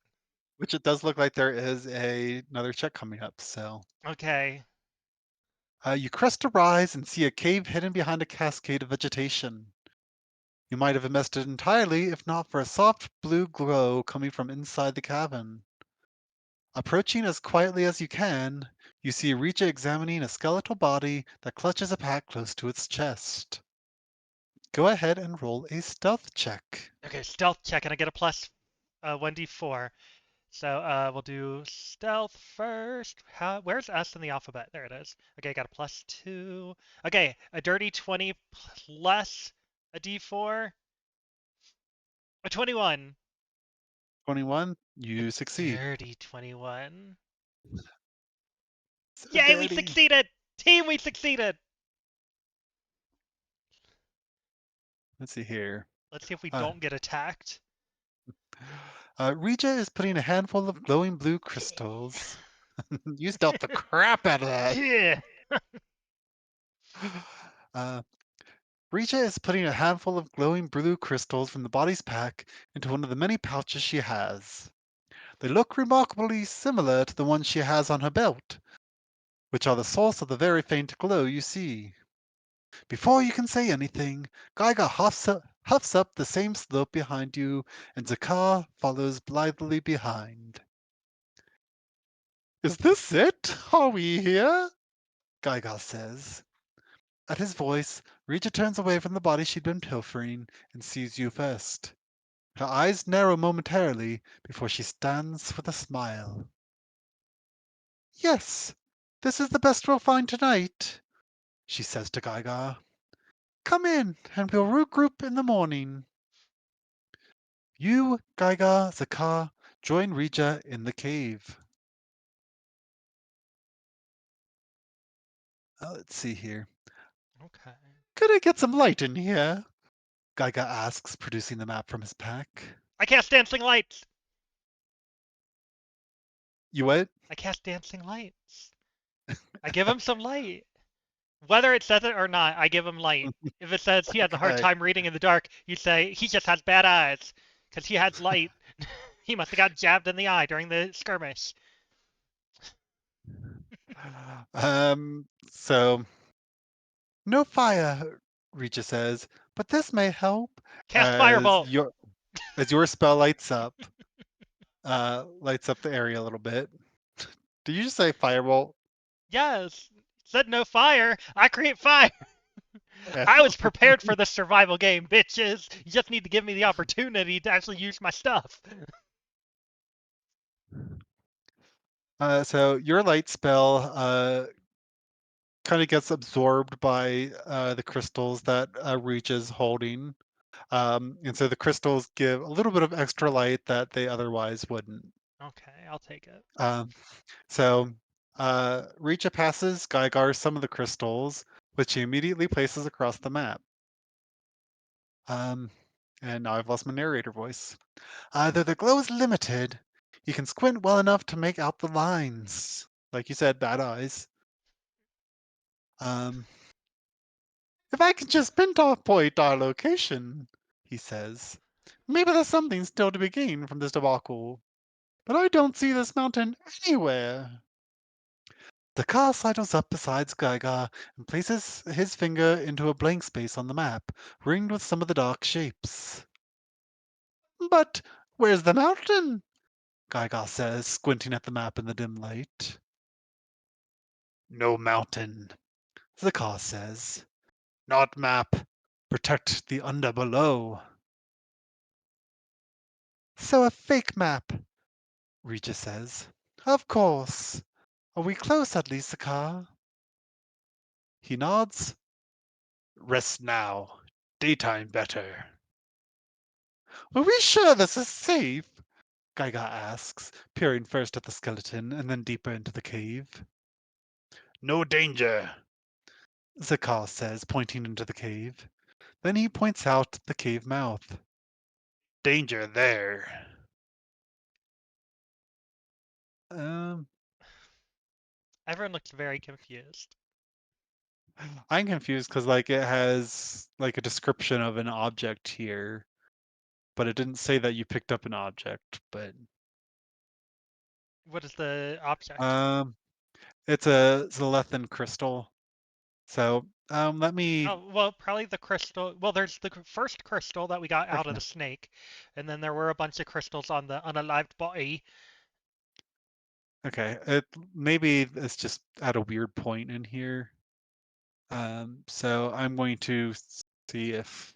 Which it does look like there is another check coming up, so. Okay. You crest a rise and see a cave hidden behind a cascade of vegetation. You might have missed it entirely if not for a soft blue glow coming from inside the cavern. Approaching as quietly as you can, you see Rija examining a skeletal body that clutches a pack close to its chest. Go ahead and roll a stealth check. Okay, stealth check, and I get a plus 1d4. So we'll do stealth first. Where's S in the alphabet? There it is. Okay, I got a +2. Okay, a dirty 20 plus a d4. A 21. 21, A you succeed. dirty 21. So Yay, we dirty. succeeded! Team, we succeeded! Let's see here. Let's see if we Uh, don't get attacked. Rija is putting a handful of glowing blue crystals. You stealth the crap out of that. Yeah. Uh, Rija is putting a handful of glowing blue crystals from the body's pack into one of the many pouches she has. They look remarkably similar to the ones she has on her belt, which are the source of the very faint glow you see. Before you can say anything, Geiger huffs up the same slope behind you, and Zakar follows blithely behind. Is this it? Are we here? Geiger says. At his voice, Rita turns away from the body she'd been pilfering and sees you first. Her eyes narrow momentarily before she stands with a smile. Yes, this is the best we'll find tonight, she says to Geiger. Come in, and we'll regroup in the morning. You, Geiger, Zakar, join Rija in the cave. Let's see here. Okay. Could I get some light in here? Geiger asks, producing the map from his pack. I cast dancing lights. You what? I cast dancing lights. I give him some light. Whether it says it or not, I give him light. If it says he has a hard Okay. time reading in the dark, you say he just has bad eyes because he has light. He must have got jabbed in the eye during the skirmish. So no fire, Rija says, but this may help Cast as firebolt. your spell lights up the area a little bit. Did you just say firebolt? Yes. Said no fire. I create fire. Yeah. I was prepared for the survival game, bitches. You just need to give me the opportunity to actually use my stuff. So your light spell kind of gets absorbed by the crystals that Reach is holding. And so the crystals give a little bit of extra light that they otherwise wouldn't. Okay, I'll take it. Um, so Richa passes Geigar some of the crystals, which he immediately places across the map. Um, and now I've lost my narrator voice. Though the glow is limited, you can squint well enough to make out the lines. Like you said, bad eyes. Um, if I could just pinpoint our location, he says. Maybe there's something still to be gained from this debacle, but I don't see this mountain anywhere. The car sidles up beside Skygar and places his finger into a blank space on the map, ringed with some of the dark shapes. But where's the mountain? Gygar says, squinting at the map in the dim light. No mountain, the car says. Not map. Protect the under below. So a fake map, Regis says. Of course. Are we close at least, Sakar? He nods. Rest now. Daytime better. Are we sure this is safe? Gyga asks, peering first at the skeleton and then deeper into the cave. No danger, Zakar says, pointing into the cave. Then he points out the cave mouth. Danger there. Um, Everyone looks very confused. I'm confused because like it has like a description of an object here, but it didn't say that you picked up an object. But What is the object? um, it's a Zelethan crystal. So let me. Oh, well, probably the crystal. Well, there's the first crystal that we got out of Okay. the snake, and then there were a bunch of crystals on the unalived body. Okay. It maybe it's just at a weird point in here. So I'm going to see if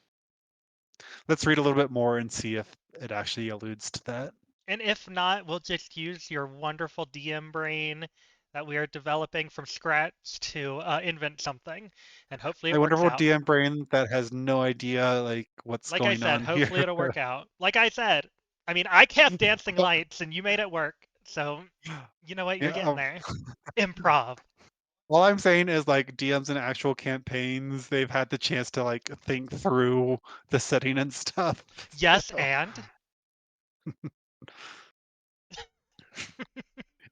let's read a little bit more and see if it actually alludes to that. And if not, we'll just use your wonderful DM brain that we are developing from scratch to invent something, and hopefully I it wonder works what out. DM brain that has no idea like what's Like I going said, on hopefully here. it'll work out. Like I said, I mean, I cast dancing lights and you made it work. So, you know what? You're Yeah, getting there. Improv. all I'm saying is like DMs in actual campaigns, they've had the chance to like think through the setting and stuff. Yes, So, and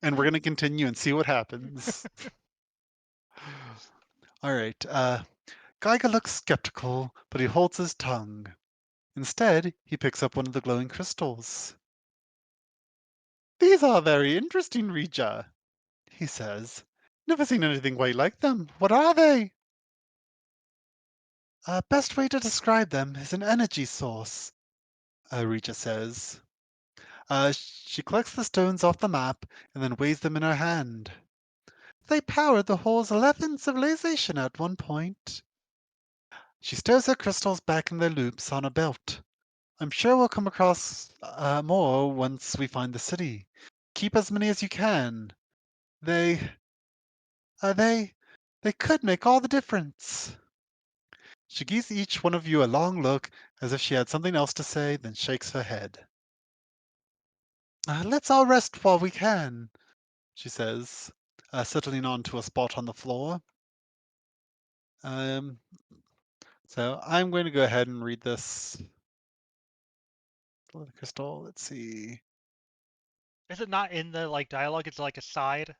and we're gonna continue and see what happens. All right. Geiger looks skeptical, but he holds his tongue. Instead, he picks up one of the glowing crystals. These are very interesting, Rija, he says. Never seen anything quite like them. What are they? Best way to describe them is an energy source, Rija says. She collects the stones off the map and then weighs them in her hand. They powered the whole 11th civilization at one point. She stirs her crystals back in their loops on a belt. I'm sure we'll come across more once we find the city. Keep as many as you can. They, uh, they, they could make all the difference. She gives each one of you a long look as if she had something else to say, then shakes her head. Let's all rest while we can, she says, settling onto a spot on the floor. Um, so I'm going to go ahead and read this. Crystal, let's see. is it not in the like dialogue? It's like a side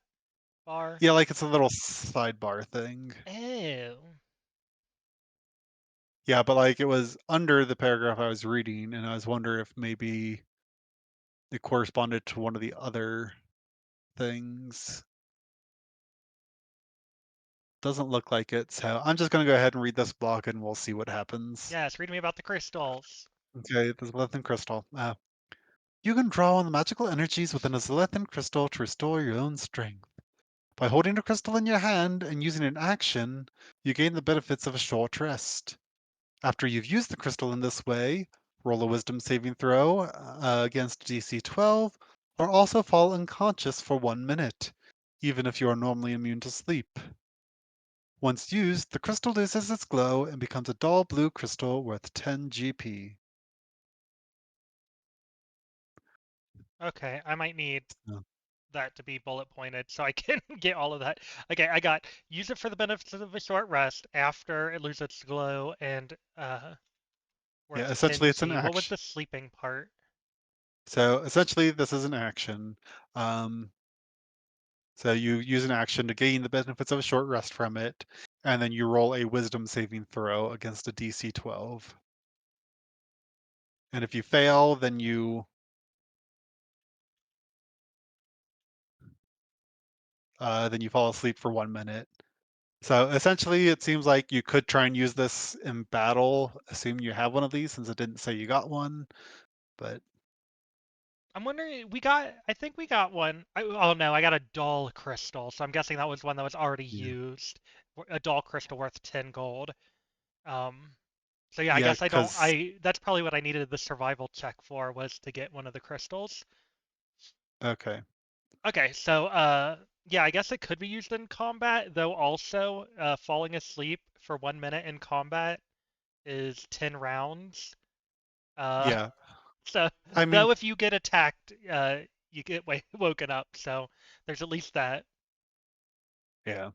bar. Yeah, like it's a little sidebar thing. Oh. Yeah, but like it was under the paragraph I was reading, and I was wondering if maybe it corresponded to one of the other things. Doesn't look like it, so I'm just going to go ahead and read this block and we'll see what happens. Yes, read me about the crystals. Okay, the Zelethan Crystal. You can draw on the magical energies within a Zelethan Crystal to restore your own strength. By holding a crystal in your hand and using an action, you gain the benefits of a short rest. After you've used the crystal in this way, roll a wisdom saving throw against DC 12, or also fall unconscious for 1 minute, even if you are normally immune to sleep. Once used, the crystal loses its glow and becomes a dull blue crystal worth 10 GP. Okay, I might need So, that to be bullet pointed so I can get all of that. Okay, I got use it for the benefits of a short rest after it loses its glow and yeah, worth essentially it's an 10G. What was action. the sleeping part? So essentially this is an action. Um, so you use an action to gain the benefits of a short rest from it, and then you roll a wisdom saving throw against a DC 12. And if you fail, then you fall asleep for 1 minute. So essentially, it seems like you could try and use this in battle, assume you have one of these, since it didn't say you got one. But I'm wondering, I think we got one. Oh no, I got a dull crystal, so I'm guessing that was one that was already yeah, used. A dull crystal worth 10 gold. Um, so yeah, I yeah, guess because that's probably what I needed the survival check for, was to get one of the crystals. okay, Okay, so yeah, I guess it could be used in combat, though also falling asleep for 1 minute in combat is 10 rounds. Uh, yeah. so I mean, though if you get attacked, you get woken up. So there's at least that. yeah,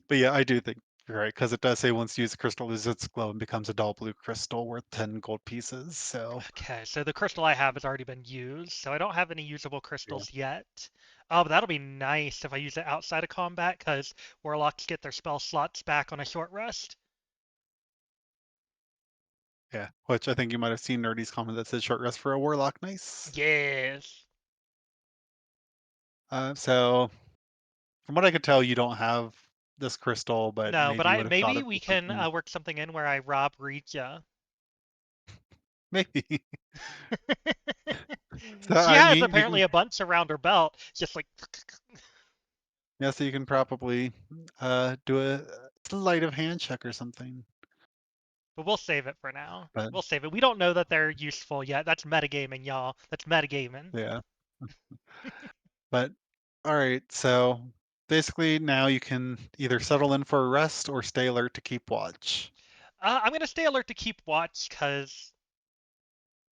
but yeah, I do think you're right because it does say once used, the crystal loses its glow and becomes a dull blue crystal worth 10 gold pieces. So Okay, so the crystal I have has already been used, so I don't have any usable yeah, crystals yet. Oh, but that'll be nice if I use it outside of combat, because warlocks get their spell slots back on a short rest. yeah. Which I think you might have seen Nerdy's comment that says short rest for a warlock. Nice. Yes. So from what I could tell, you don't have this crystal, but No, but maybe you I would have thought maybe of we can something. work something in where I rob Rija. Maybe. So She I has mean, you apparently can a bunch around her belt, just like. yeah, so you can probably do a sleight of hand check or something. But we'll save it for now. But We'll save it. We don't know that they're useful yet. That's metagaming, y'all. That's metagaming. yeah, but all right. So basically, now you can either settle in for a rest or stay alert to keep watch. I'm gonna stay alert to keep watch because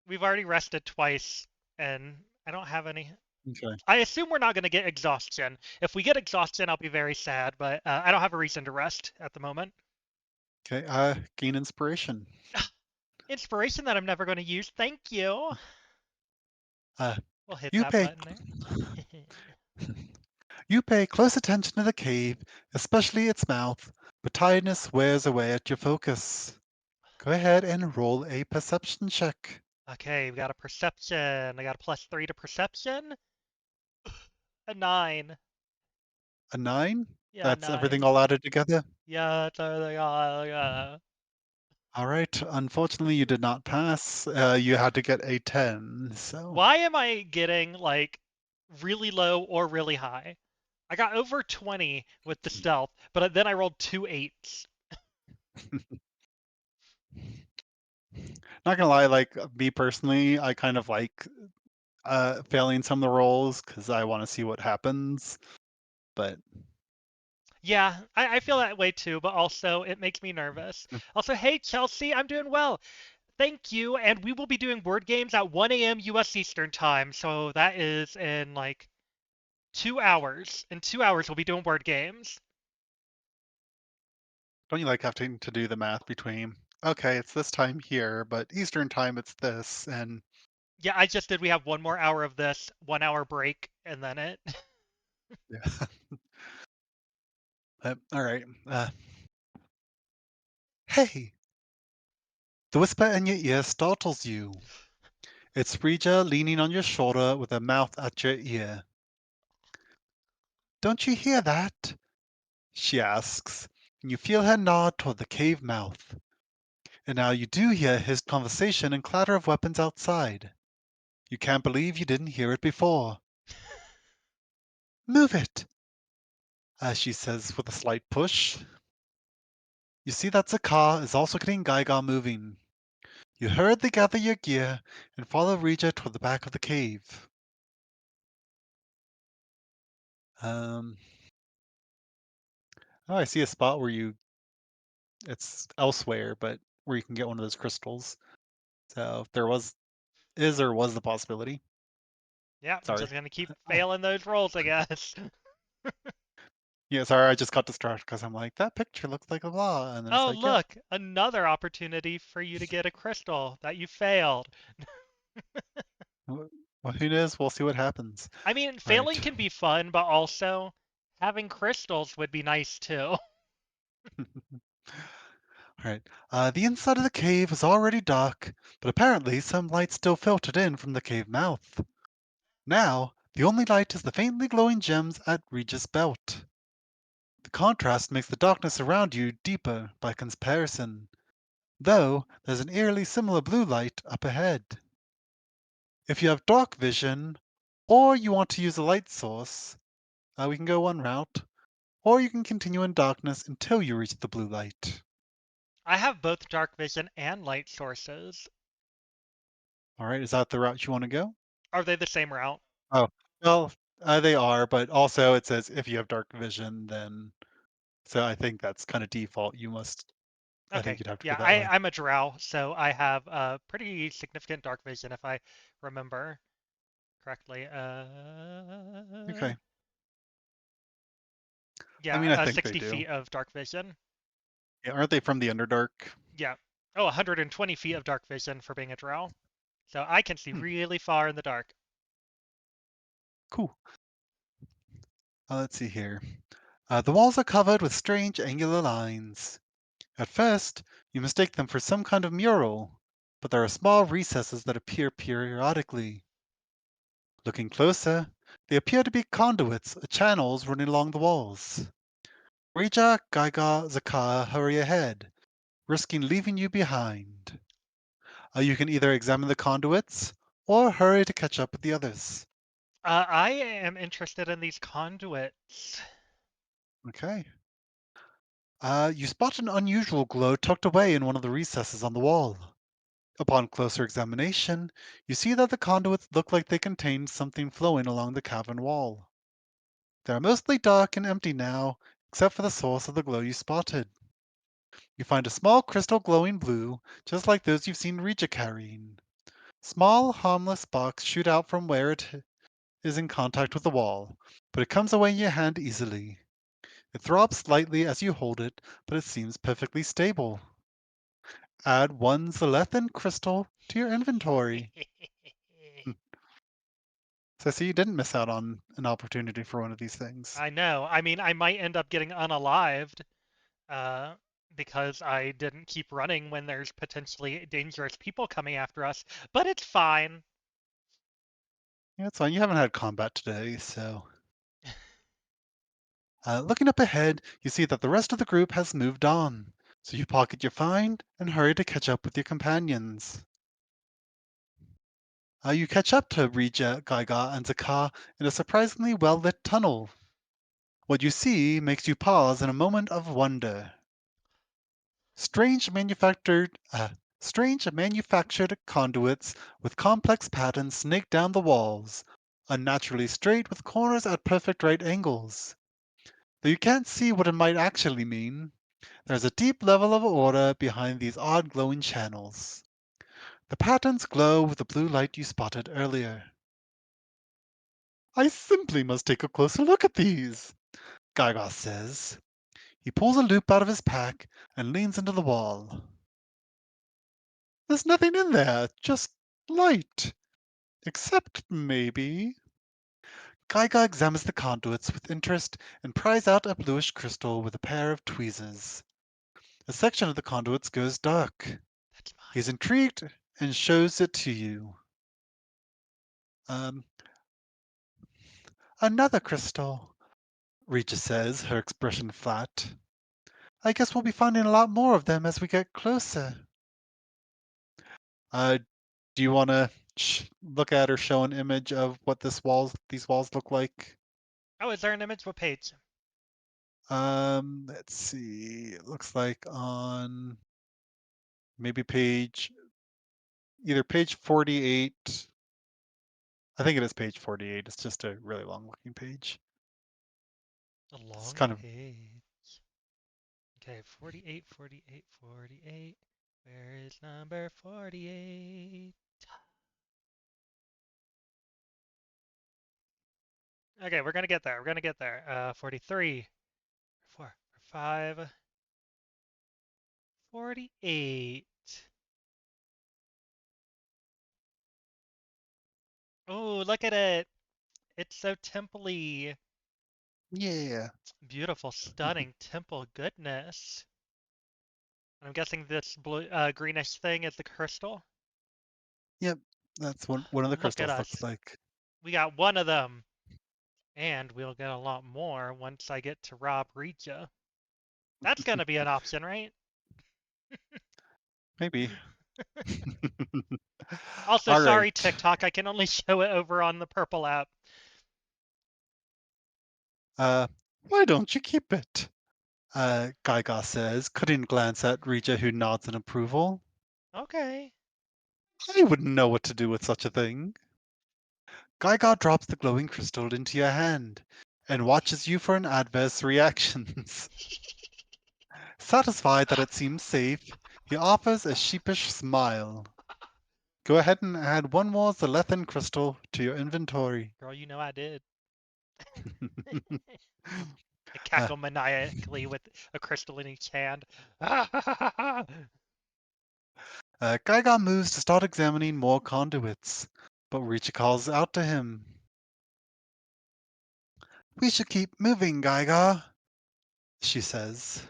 we've already rested twice, and I don't have any. Okay. I assume we're not gonna get exhaustion. If we get exhaustion, I'll be very sad, but I don't have a reason to rest at the moment. Okay. Gain inspiration. Inspiration that I'm never gonna use. Thank you. Uh, We'll hit you that pay button there. you pay close attention to the cave, especially its mouth, but tiredness wears away at your focus. Go ahead and roll a perception check. Okay, we got a perception. I got a +3 to perception. A 9. A 9? Yeah, That's everything 9. all added together? Yeah, it's everything. Yeah. All right. Unfortunately, you did not pass. You had to get a 10. So, Why am I getting like really low or really high? I got over 20 with the stealth, but then I rolled two eights. not gonna lie, like me personally, I kind of like failing some of the rolls because I want to see what happens. But Yeah, I feel that way too, but also it makes me nervous. Also, hey Chelsea, I'm doing well. Thank you, and we will be doing word games at 1 a.m. US Eastern Time, so that is in like 2 hours. In 2 hours, we'll be doing word games. don't you like having to do the math between, okay, it's this time here, but Eastern time it's this, and Yeah, I just did. We have one more hour of this, 1 hour break, and then it. yeah. All right. Hey, the whisper in your ear startles you. It's Rija leaning on your shoulder with her mouth at your ear. Don't you hear that? She asks, and you feel her nod toward the cave mouth. And now you do hear his conversation and clatter of weapons outside. You can't believe you didn't hear it before. Move it, as she says with a slight push. You see that Zakar is also getting Geigar moving. You hurriedly gather your gear and follow Rija toward the back of the cave. Um, oh, I see a spot where it's elsewhere, but where you can get one of those crystals. So if there is or was the possibility. Yeah, I'm Sorry. just gonna keep Uh, failing those rolls, I guess. yeah, sorry, I just got distracted because I'm like, that picture looks like a blah. And then it's Oh, like, yep. look, another opportunity for you to get a crystal that you failed. Well, who knows? We'll see what happens. I mean, All right. failing can be fun, but also having crystals would be nice too. Alright. The inside of the cave was already dark, but apparently some light still filtered in from the cave mouth. Now, the only light is the faintly glowing gems at Regis Belt. The contrast makes the darkness around you deeper by comparison, though there's an eerily similar blue light up ahead. If you have dark vision, or you want to use a light source, we can go one route, or you can continue in darkness until you reach the blue light. I have both dark vision and light sources. Alright, is that the route you want to go? Are they the same route? Oh, well, they are, but also it says if you have dark vision, then so I think that's kind of default. I think Okay. you'd have to go Yeah, that way. I'm a drow, so I have pretty significant dark vision if I remember correctly. Okay. I Yeah, mean, I think they 60 do. feet of dark vision. Yeah, aren't they from the Underdark? Yeah. Oh, 120 feet of dark vision for being a drow. So I can see Hmm, really far in the dark. cool. Let's see here. The walls are covered with strange angular lines. At first, you mistake them for some kind of mural, but there are small recesses that appear periodically. Looking closer, they appear to be conduits or channels running along the walls. Reja, Gaiga, Zakar hurry ahead, risking leaving you behind. You can either examine the conduits or hurry to catch up with the others. I am interested in these conduits. Okay. You spot an unusual glow tucked away in one of the recesses on the wall. Upon closer examination, you see that the conduits look like they contain something flowing along the cavern wall. They are mostly dark and empty now, except for the source of the glow you spotted. You find a small crystal glowing blue, just like those you've seen Rija carrying. Small, harmless sparks shoot out from where it is in contact with the wall, but it comes away in your hand easily. It throbs slightly as you hold it, but it seems perfectly stable. Add one Zelethan crystal to your inventory. Hmm. So see, you didn't miss out on an opportunity for one of these things. I know. I mean, I might end up getting unalived uh, because I didn't keep running when there's potentially dangerous people coming after us, but it's fine. Yeah, it's fine. You haven't had combat today, so. Looking up ahead, you see that the rest of the group has moved on. So you pocket your find and hurry to catch up with your companions. You catch up to Rija, Gaiga, and Zakar in a surprisingly well-lit tunnel. What you see makes you pause in a moment of wonder. Strange manufactured, uh, strange manufactured conduits with complex patterns snake down the walls, unnaturally straight with corners at perfect right angles. Though you can't see what it might actually mean, there's a deep level of order behind these odd glowing channels. The patterns glow with the blue light you spotted earlier. I simply must take a closer look at these, Gygas says. He pulls a loop out of his pack and leans into the wall. There's nothing in there, just light. Except maybe. Gyga examines the conduits with interest and pries out a bluish crystal with a pair of tweezers. A section of the conduits goes dark. That's mine. He's intrigued and shows it to you. Um, Another crystal, Regis says, her expression flat. I guess we'll be finding a lot more of them as we get closer. Uh, do you want to look at or show an image of what these walls look like? Oh, is there an image? What page? Let's see. It looks like on maybe either page 48. I think it is page 48. It's just a really long looking page. A It's long kind of, page. Okay, 48, 48, 48. Where is number 48? Okay, we're gonna get there. We're gonna get there. 43, 4, 5, 48. Oh, look at it. It's so temple-y. yeah. Beautiful, stunning temple goodness. I'm guessing this blue, greenish thing is the crystal. Yep, that's what one of the Look at crystals looks us. like. We got one of them. And we'll get a lot more once I get to rob Reacha. That's gonna be an option, right? Maybe. Also, All sorry, right. TikTok. I can only show it over on the purple app. Uh, why don't you keep it? Gaiga says, cutting a glance at Rija, who nods in approval. Okay. I wouldn't know what to do with such a thing. Gaiga drops the glowing crystal into your hand and watches you for an adverse reactions. Satisfied that it seems safe, he offers a sheepish smile. Go ahead and add one more Zalethan crystal to your inventory. Girl, you know I did. I uh, cackle maniacally with a crystal in each hand. Gaiga moves to start examining more conduits, but Richa calls out to him. We should keep moving, Gaiga, she says.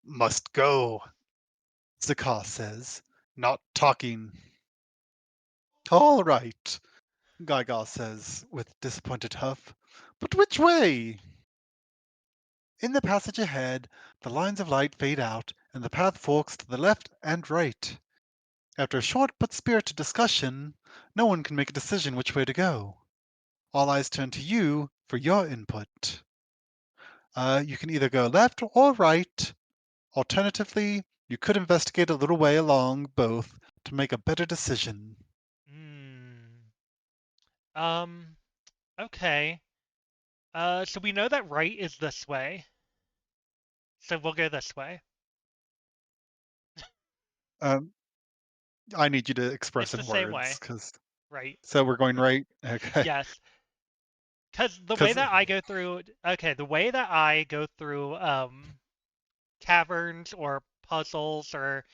Must go, Zakar says, not talking. All right, Gaiga says with disappointed huff. But which way? In the passage ahead, the lines of light fade out and the path forks to the left and right. After a short but spirited discussion, no one can make a decision which way to go. All eyes turn to you for your input. You can either go left or right. Alternatively, you could investigate a little way along both to make a better decision. Hmm. Um. Okay. So we know that right is this way. So we'll go this way. Um, I need you to It's express the in same words, way. because Right. so we're going right. Okay, Yes. Because the way because that I go through, okay, the way that I go through caverns or puzzles or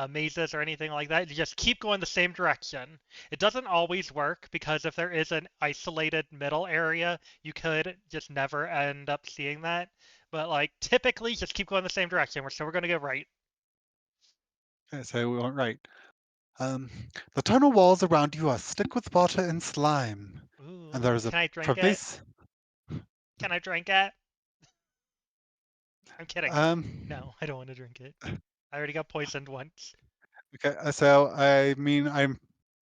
mazes or anything like that, you just keep going the same direction. It doesn't always work because if there is an isolated middle area, you could just never end up seeing that. But like typically, just keep going the same direction. So we're gonna go right. so we went right. Um, the tunnel walls around you are thick with water and slime, and there Ooh, is a can I drink it? pervasive. Can I drink it? I'm kidding. Um, No, I don't want to drink it. I already got poisoned once. okay, so I mean, I'm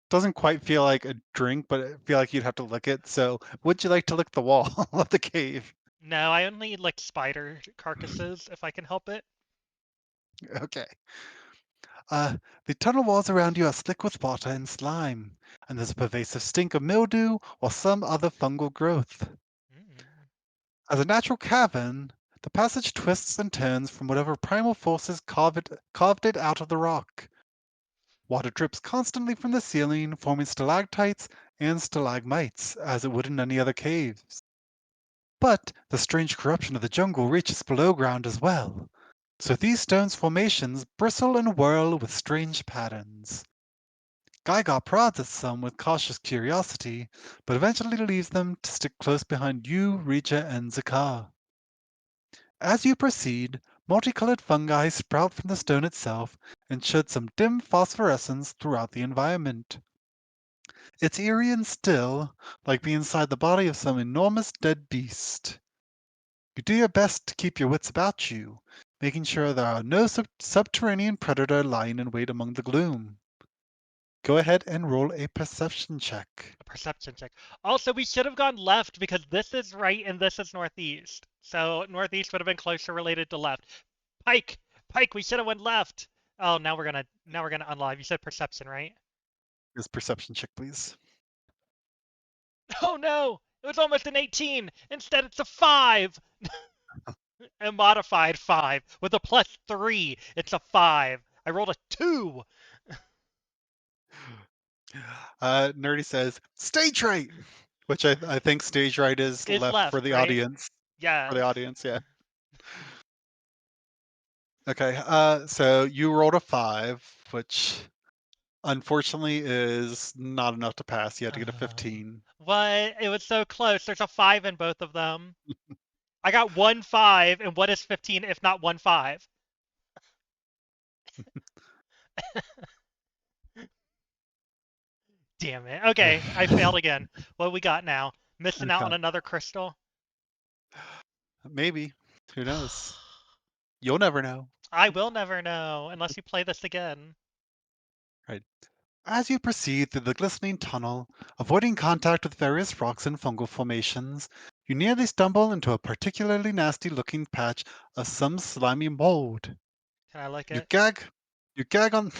doesn't quite feel like a drink, but I feel like you'd have to lick it. So, would you like to lick the wall of the cave? No, I only lick spider carcasses if I can help it. Okay. The tunnel walls around you are slick with water and slime, and there's a pervasive stink of mildew or some other fungal growth. Mm. As a natural cavern, the passage twists and turns from whatever primal forces carved it out of the rock. Water drips constantly from the ceiling, forming stalactites and stalagmites, as it would in any other caves. But the strange corruption of the jungle reaches below ground as well. So these stones formations bristle and whirl with strange patterns. Gygar prods at some with cautious curiosity, but eventually leaves them to stick close behind you, Rija, and Zakar. As you proceed, multicolored fungi sprout from the stone itself and shed some dim phosphorescence throughout the environment. It's eerie and still, like being inside the body of some enormous dead beast. You do your best to keep your wits about you, making sure there are no subterranean predator lying in wait among the gloom. Go ahead and roll a perception check. A perception check. Also, we should have gone left because this is right and this is northeast. So northeast would have been closer related to left. Pike, Pike, we should have went left. Oh, now we're gonna unlive. You said perception, right? This perception check, please. Oh no, it was almost an 18. Instead, it's a 5. A modified 5 with a +3. It's a 5. I rolled a 2. Nerdy says, stage right, which I think stage right is Is left for left, the right? audience. For Yeah. the audience, yeah. Okay, so you rolled a 5, which unfortunately is not enough to pass. You had to get a Uh, 15. what? It was so close. There's a 5 in both of them. I got 1 5, and what is 15 if not 1 5? Damn it. Okay, I failed again. What we got now? Missing out on Okay. another crystal? Maybe. Who knows? You'll never know. I will never know unless you play this again. Right. As you proceed through the glistening tunnel, avoiding contact with various rocks and fungal formations, you nearly stumble into a particularly nasty looking patch of some slimy mold. Can I lick You it? gag you gag on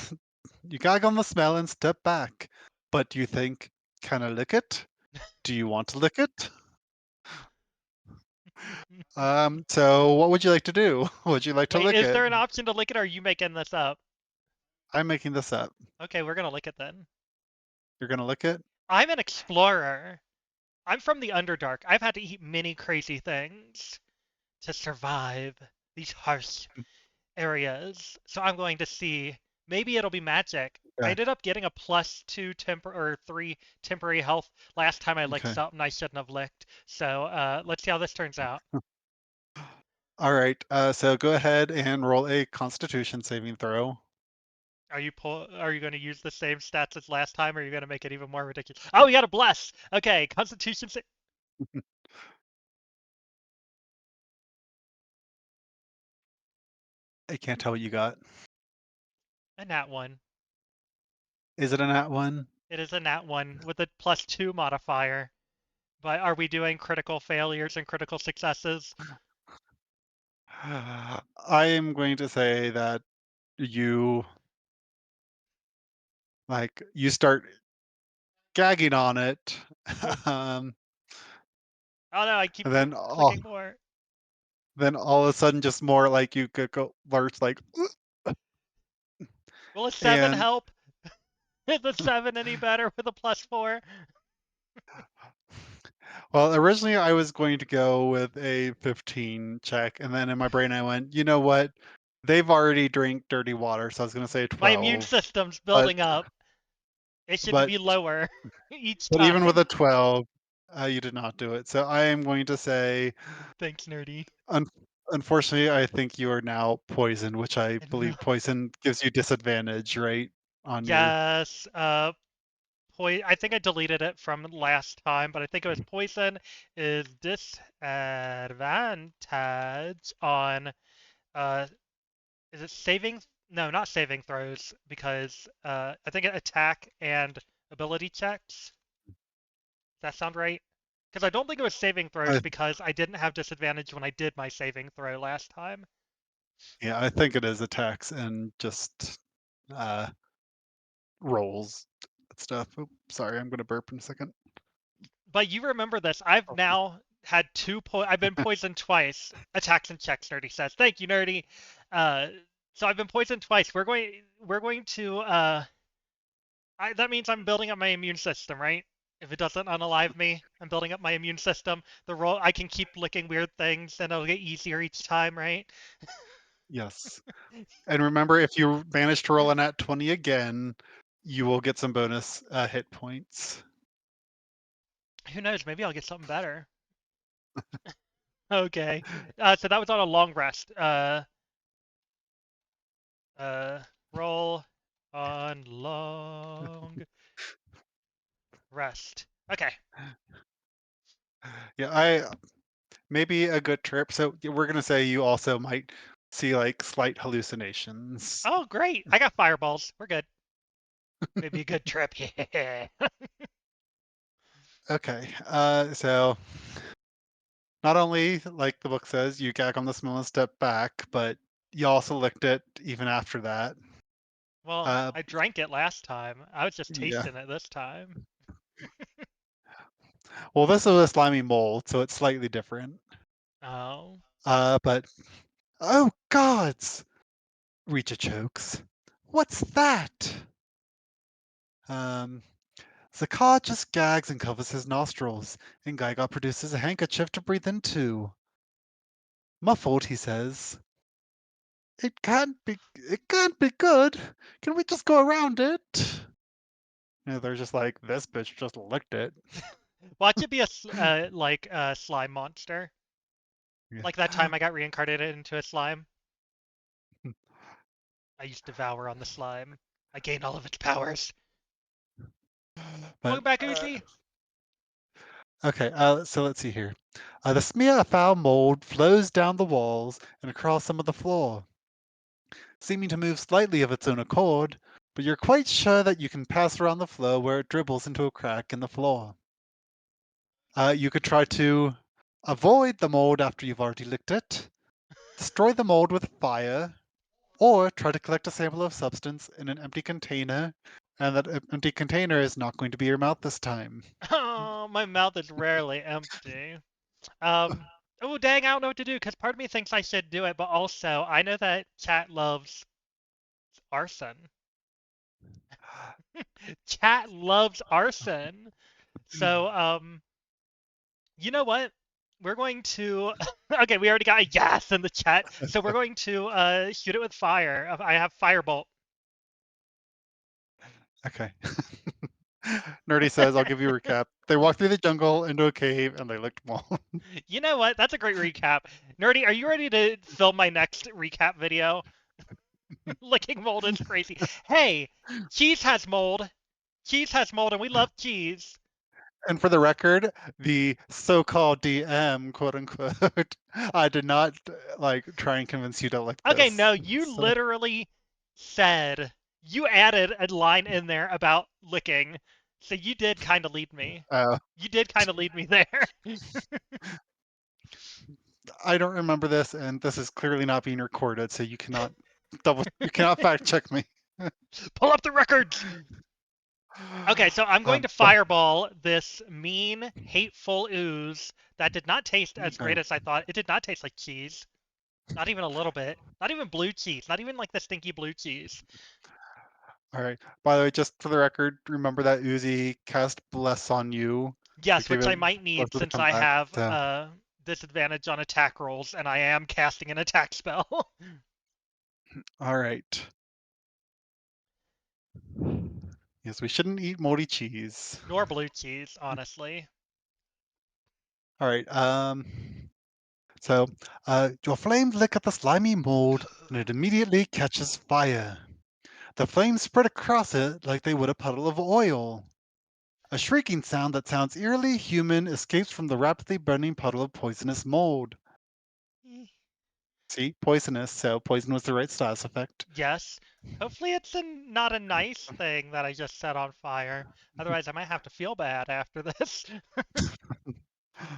you gag on the smell and step back. But you think, can I lick it? Do you want to lick it? So what would you like to do? Would you like to Wait, lick is it? there an option to lick it or are you making this up? I'm making this up. Okay, we're gonna lick it then. You're gonna lick it? I'm an explorer. I'm from the Underdark. I've had to eat many crazy things to survive these harsh areas. So I'm going to see. Maybe it'll be magic. I Okay. ended up getting a +2 or 3 temporary health last time I licked Okay. something I shouldn't have licked. So let's see how this turns out. All right. So go ahead and roll a Constitution saving throw. Are you going to use the same stats as last time, or are you going to make it even more ridiculous? Oh, we got a bless. Okay, Constitution. I can't tell what you got. A nat one. Is it a nat one? It is a nat one with a +2 modifier. But are we doing critical failures and critical successes? I am going to say that you you start gagging on it, Oh, um, oh no, I keep and clicking more. then all of a sudden, just more like you could go lurch like, Will a 7 and help? Is the 7 any better with a +4? well, originally I was going to go with a 15 check, and then in my brain I went, you know what? They've already drank dirty water, so I was going to say My immune 12. system's But building up. It should but be lower each but even with time. a 12, you did not do it. So I am going to say, Thanks, nerdy. un- unfortunately, I think you are now poisoned, which I No. believe poison gives you disadvantage, right? On your Yes, I think I deleted it from last time, but I think it was poison is disadvantage on uh is it saving? No, not saving throws because I think attack and ability checks. Does that sound right? Because I don't think it was saving throws I because I didn't have disadvantage when I did my saving throw last time. yeah, I think it is attacks and just uh rolls stuff. Oop, sorry, I'm gonna burp in a second. But you remember this. I've Oh, now had I've been poisoned twice. Attacks and checks, nerdy says. Thank you, nerdy. Uh, so I've been poisoned twice. We're going to that means I'm building up my immune system, right? If it doesn't unalive me, I'm building up my immune system. The roll I can keep licking weird things and it'll get easier each time, right? yes. And remember, if you manage to roll a nat 20 again, you will get some bonus hit points. Who knows? Maybe I'll get something better. Okay. So that was on a long rest. Uh, roll on long rest. Okay. Yeah, I maybe a good trip. So yeah, we're gonna say you also might see like slight hallucinations. Oh, great. I got fireballs. We're good. Maybe a good trip. Yeah. Okay, so not only, like the book says, you gag on the smell and step back, but you also licked it even after that. Well, Uh, I drank it last time. I was just yeah. tasting it this time. Well, this is a slimy mold, so it's slightly different. Oh. But oh gods! Reacher chokes. What's that? Um, Zakar just gags and covers his nostrils, and Gygar produces a handkerchief to breathe into. Muffled, he says, it can't be good. Can we just go around it? They're just like, this bitch just licked it. Watch it be like a slime monster. Yeah. Like that time I got reincarnated into a slime. I used Devour on the slime. I gained all of its powers. But Welcome back, Uzi. okay, so let's see here. The smear of foul mold flows down the walls and across some of the floor, seeming to move slightly of its own accord, but you're quite sure that you can pass around the floor where it dribbles into a crack in the floor. You could try to avoid the mold after you've already licked it, destroy the mold with fire, or try to collect a sample of substance in an empty container, and that empty container is not going to be your mouth this time. Oh, my mouth is rarely empty. Um. Oh, dang, I don't know what to do because part of me thinks I should do it, but also I know that chat loves arson. Chat loves arson. So, you know what? We're going to. Okay, we already got a yes in the chat, so we're going to shoot it with fire. I have firebolt. Okay. Nerdy says, I'll give you a recap. They walked through the jungle into a cave and they licked mold. You know what? That's a great recap. Nerdy, are you ready to film my next recap video? Licking mold is crazy. Hey, cheese has mold. Cheese has mold, and we love cheese. And for the record, the so-called DM, quote unquote, I did not like try and convince you to lick Okay, this. no, you So, literally said you added a line in there about licking, so you did kind of lead me. uh, You did kind of lead me there. I don't remember this, and this is clearly not being recorded, so you cannot fact check me. Pull up the records. Okay, so I'm going to But fireball this mean, hateful ooze that did not taste as okay. great as I thought. It did not taste like cheese. Not even a little bit. Not even blue cheese. Not even like the stinky blue cheese. All right. By the way, just for the record, remember that Uzi cast Bless on you to Yes, give which it I might Bless need to since come I back. have So, disadvantage on attack rolls and I am casting an attack spell. all right. Yes, we shouldn't eat moldy cheese. Nor blue cheese, honestly. All right. So, your flames lick at the slimy mold, and it immediately catches fire. The flames spread across it like they would a puddle of oil. A shrieking sound that sounds eerily human escapes from the rapidly burning puddle of poisonous mold. See, poisonous, so poison was the right status effect. Yes. Hopefully it's not a nice thing that I just set on fire. Otherwise I might have to feel bad after this.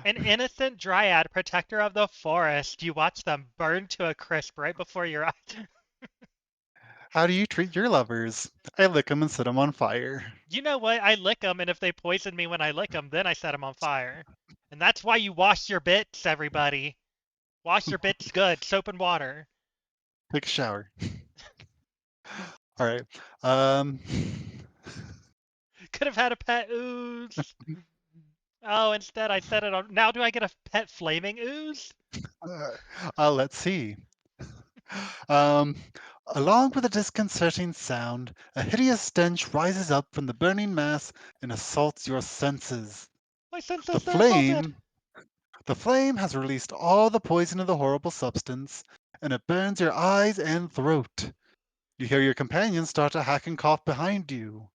An innocent dryad, protector of the forest. You watch them burn to a crisp right before your eyes. How do you treat your lovers? I lick 'em and set 'em on fire. You know what? I lick them, and if they poison me when I lick them, then I set them on fire. And that's why you wash your bits, everybody. Wash your bits good, soap and water. Take a shower. All right. Um, Could have had a pet ooze. Oh, instead I set it on. Now do I get a pet flaming ooze? let's see. Um, along with a disconcerting sound, a hideous stench rises up from the burning mass and assaults your senses. My The senses, they're assaulted. flame, the flame has released all the poison of the horrible substance, and it burns your eyes and throat. You hear your companions start to hack and cough behind you.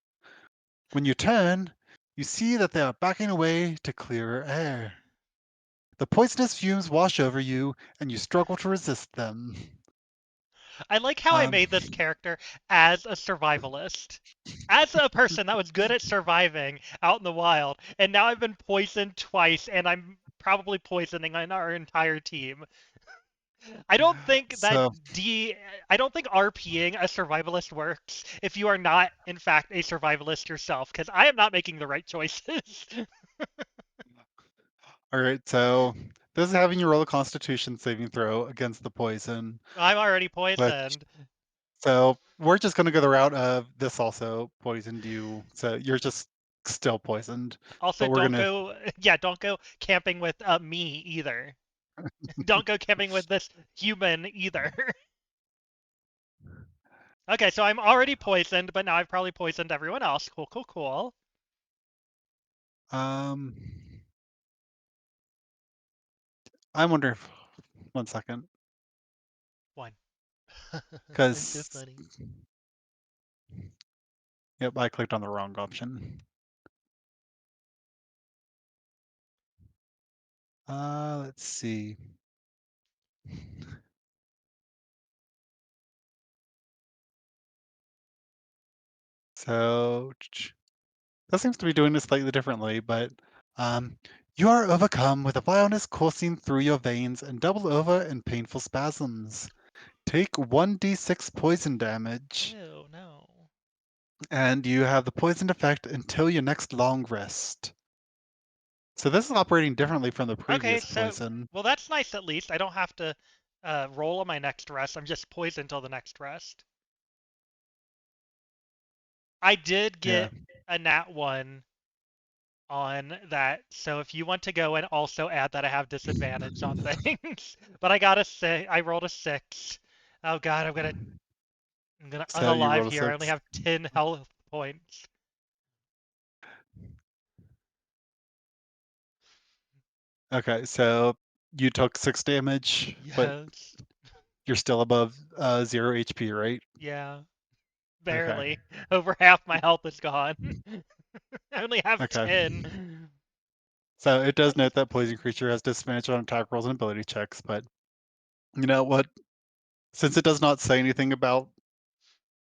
When you turn, you see that they are backing away to clearer air. The poisonous fumes wash over you, and you struggle to resist them. I like how I Um, made this character as a survivalist. As a person that was good at surviving out in the wild, and now I've been poisoned twice, and I'm probably poisoning our entire team. I don't think that so, D. I don't think RPing a survivalist works if you are not, in fact, a survivalist yourself, because I am not making the right choices. all right, so this is having you roll a Constitution saving throw against the poison. I'm already Which, poisoned. so we're just going to go the route of this also poisoned you, so you're just still poisoned. Also, But we're don't gonna, go. Yeah, don't go camping with me either. Don't go camping with this human either. Okay, so I'm already poisoned, but now I've probably poisoned everyone else. Cool, cool, cool. um, I wonder if, one second. One. I'm so Because, funny. yep, I clicked on the wrong option. Let's see. So that seems to be doing it slightly differently, but um, you are overcome with a vileness coursing through your veins and double over in painful spasms. Take 1d6 poison damage, Ew, no. and you have the poisoned effect until your next long rest. So this is operating differently from the Okay, previous so poison. well, that's nice at least. I don't have to roll on my next rest. I'm just poisoned till the next rest. I did Yeah. get a nat one on that, so if you want to go and also add that I have disadvantage on things, but I got a six. I rolled a 6. Oh God, I'm gonna So you unalive rolled a here. I only 6. have 10 health points. Okay, so you took 6 damage, but Yes. you're still above 0 HP, right? Yeah. Okay. Barely. Over half my health is gone. I only have Okay. 10. So it does That's note that poison creature has disadvantage on attack rolls and ability checks, but you know what? Since it does not say anything about,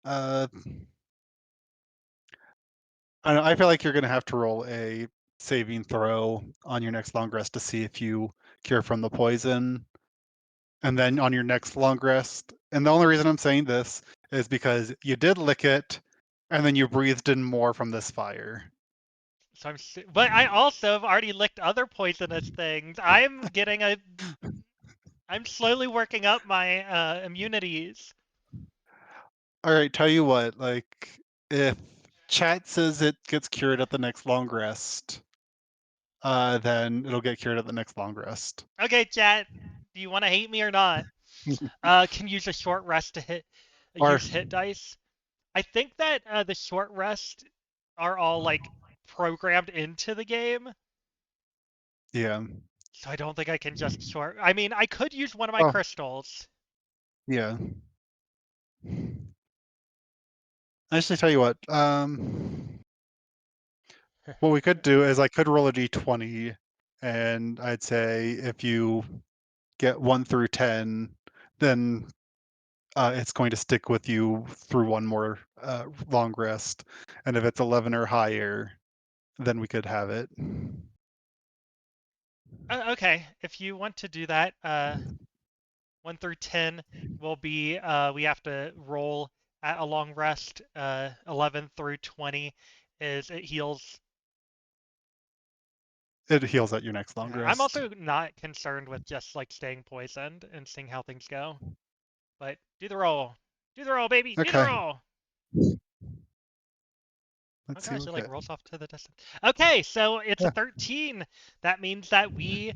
uh, I feel like you're going to have to roll a saving throw on your next long rest to see if you cure from the poison, and then on your next long rest. And the only reason I'm saying this is because you did lick it, and then you breathed in more from this fire. so but I also have already licked other poisonous things. I'm slowly working up my immunities. All right, tell you what, like if chat says it gets cured at the next long rest, then it'll get cured at the next long rest. Okay, chat. Do you want to hate me or not? Can use a short rest to Or use hit dice. I think that the short rest are all like programmed into the game, yeah. so I don't think I can just short. I mean, I could use one of my Oh, crystals. yeah. Actually, tell you what we could do is I could roll a d20, and I'd say if you get 1 through 10, then it's going to stick with you through one more long rest. And if it's 11 or higher, then we could have it. Okay, if you want to do that, 1 through 10 will be we have to roll at a long rest. 11 through 20 is it heals. It heals at your next long Okay. I'm rest. also not concerned with just like staying poisoned and seeing how things go. But do the roll. Do the roll, baby. Do the Okay, roll. Oh let's see gosh, what it we like get. rolls off to the distance. Okay, so it's a Yeah, 13. That means that we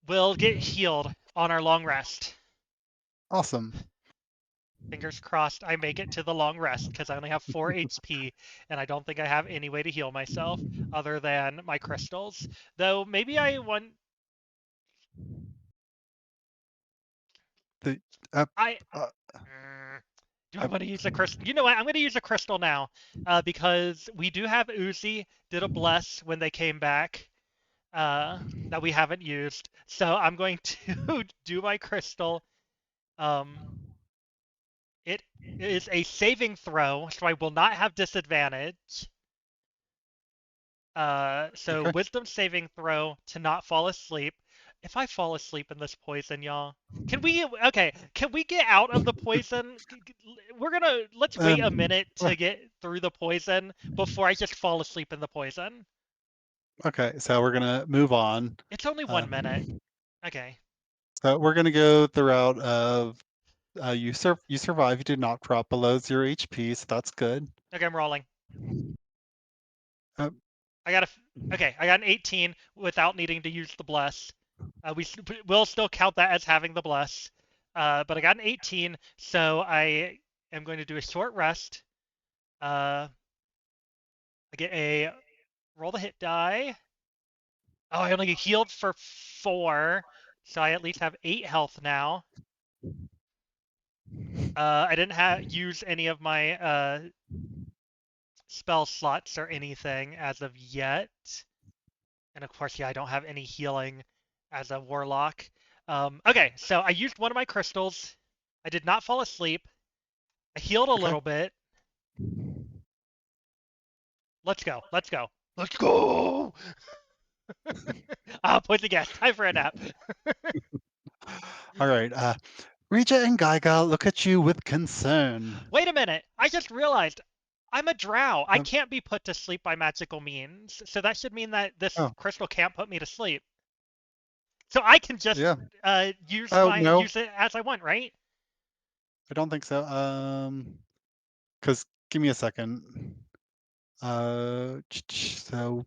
will get healed on our long rest. awesome. Fingers crossed I make it to the long rest because I only have 4 HP and I don't think I have any way to heal myself other than my crystals. Though maybe I want The uh, I uh, do I uh, want to use a crystal? You know what? I'm going to use a crystal now because we do have Uzi did a bless when they came back that we haven't used. So I'm going to do my crystal. Um, it is a saving throw, so I will not have disadvantage. So okay. wisdom saving throw to not fall asleep. If I fall asleep in this poison, y'all, can we? Okay, can we get out of the poison? Let's wait a Um, minute uh, to get through the poison before I just fall asleep in the poison. okay, so we're gonna move on. It's only Uh, 1 minute. Okay. so we're gonna go the route of you survive. You did not drop below 0 HP, so that's good. Okay, I'm rolling. Uh, I got a. Okay, I got an 18 without needing to use the bless. We'll still count that as having the bless. But I got an 18, so I am going to do a short rest. I get a roll the hit die. Oh, I only get healed for 4, so I at least have 8 health now. I didn't use any of my spell slots or anything as of yet. And of course, yeah, I don't have any healing as a warlock. Okay, so I used one of my crystals. I did not fall asleep. I healed a Okay. little bit. Let's go. Let's go. Let's go. Poison gas. Time for a nap. All right. Rija and Gaiga look at you with concern. Wait a minute. I just realized I'm a drow. I Um, can't be put to sleep by magical means. So that should mean that this oh, crystal can't put me to sleep. So I can just yeah. use Oh, no, use it as I want, right? I don't think so. Because give me a second. So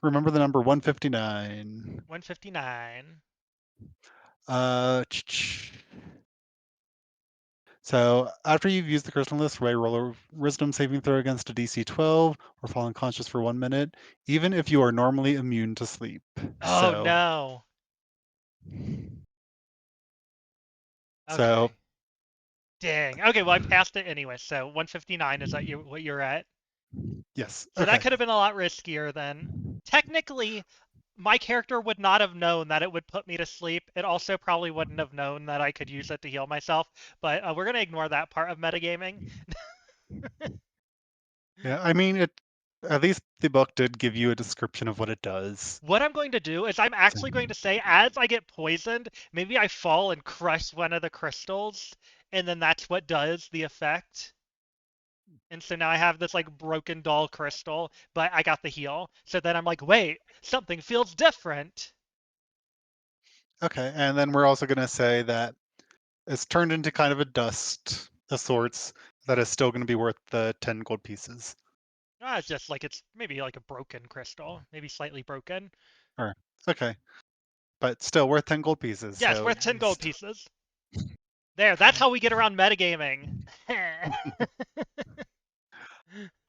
remember the number 159. 159. Uh, so after you've used the crystal list, roll a wisdom saving throw against a DC 12 or fall unconscious for 1 minute, even if you are normally immune to sleep. Oh So, no. so Okay. Dang. Okay, well I passed it anyway. So 159 is that what you're at? yes. So that Okay. could have been a lot riskier then. Technically, my character would not have known that it would put me to sleep. It also probably wouldn't have known that I could use it to heal myself. But we're gonna ignore that part of metagaming. Yeah. I mean, at least the book did give you a description of what it does. What I'm going to do is I'm So, actually going to say, as I get poisoned, maybe I fall and crush one of the crystals, and then that's what does the effect. And so now I have this like broken doll crystal, but I got the heal. So then I'm like, wait, something feels different. okay. And then we're also going to say that it's turned into kind of a dust of sorts that is still going to be worth the 10 gold pieces. It's just like it's maybe like a broken crystal, maybe slightly broken. Or, okay. But still worth 10 gold pieces. Yes, So worth at 10 gold least. pieces. There, that's how we get around metagaming.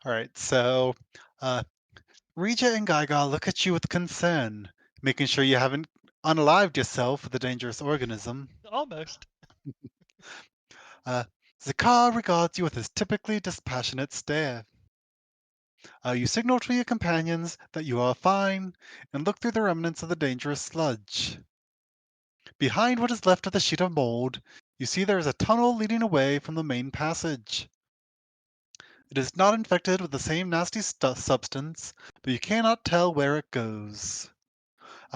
All right. So, uh, Rija and Gaiga look at you with concern, making sure you haven't unalived yourself with a dangerous organism. Almost. Uh, Zakar regards you with his typically dispassionate stare. You signal to your companions that you are fine and look through the remnants of the dangerous sludge. Behind what is left of the sheet of mold, you see there is a tunnel leading away from the main passage. It is not infected with the same nasty substance, but you cannot tell where it goes.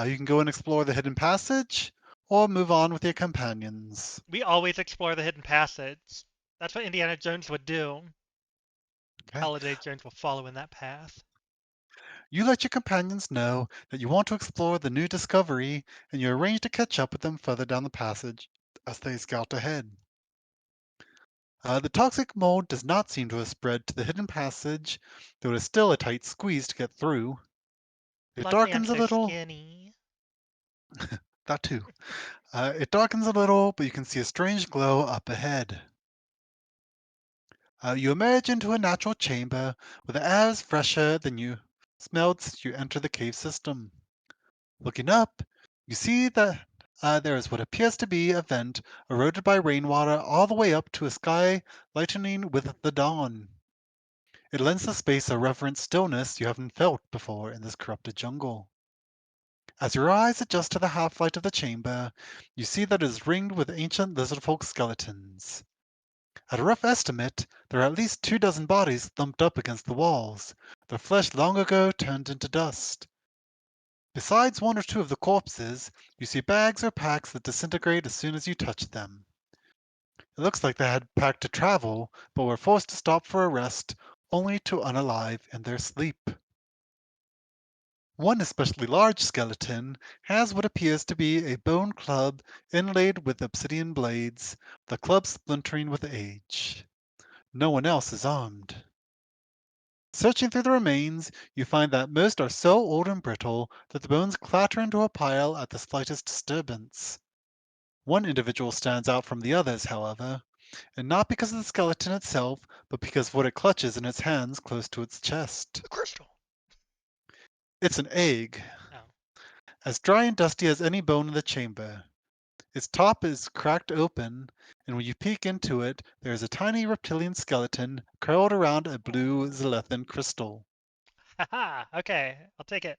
You can go and explore the hidden passage, or move on with your companions. We always explore the hidden passage. That's what Indiana Jones would do. Okay. Holiday Jones will follow in that path. You let your companions know that you want to explore the new discovery, and you arrange to catch up with them further down the passage as they scout ahead. The toxic mold does not seem to have spread to the hidden passage, though it is still a tight squeeze to get through. It Luckily, I'm darkens a so little, skinny. that too. It darkens a little, but you can see a strange glow up ahead. You emerge into a natural chamber where the air is fresher than you smelled since you entered the cave system. Looking up, you see that there is what appears to be a vent eroded by rainwater all the way up to a sky lightening with the dawn. It lends the space a reverent stillness you haven't felt before in this corrupted jungle. As your eyes adjust to the half light of the chamber, you see that it is ringed with ancient lizardfolk skeletons. At a rough estimate, there are at least 2 dozen bodies thumped up against the walls, their flesh long ago turned into dust. Besides one or two of the corpses, you see bags or packs that disintegrate as soon as you touch them. It looks like they had packed to travel, but were forced to stop for a rest, only to unalive in their sleep. One especially large skeleton has what appears to be a bone club inlaid with obsidian blades, the club splintering with age. No one else is armed. Searching through the remains, you find that most are so old and brittle that the bones clatter into a pile at the slightest disturbance. One individual stands out from the others, however, and not because of the skeleton itself, but because of what it clutches in its hands close to its chest. The crystal. It's an egg, Oh. as dry and dusty as any bone in the chamber. Its top is cracked open, and when you peek into it, there is a tiny reptilian skeleton curled around a blue Zelethan crystal. Haha. Okay, I'll take it.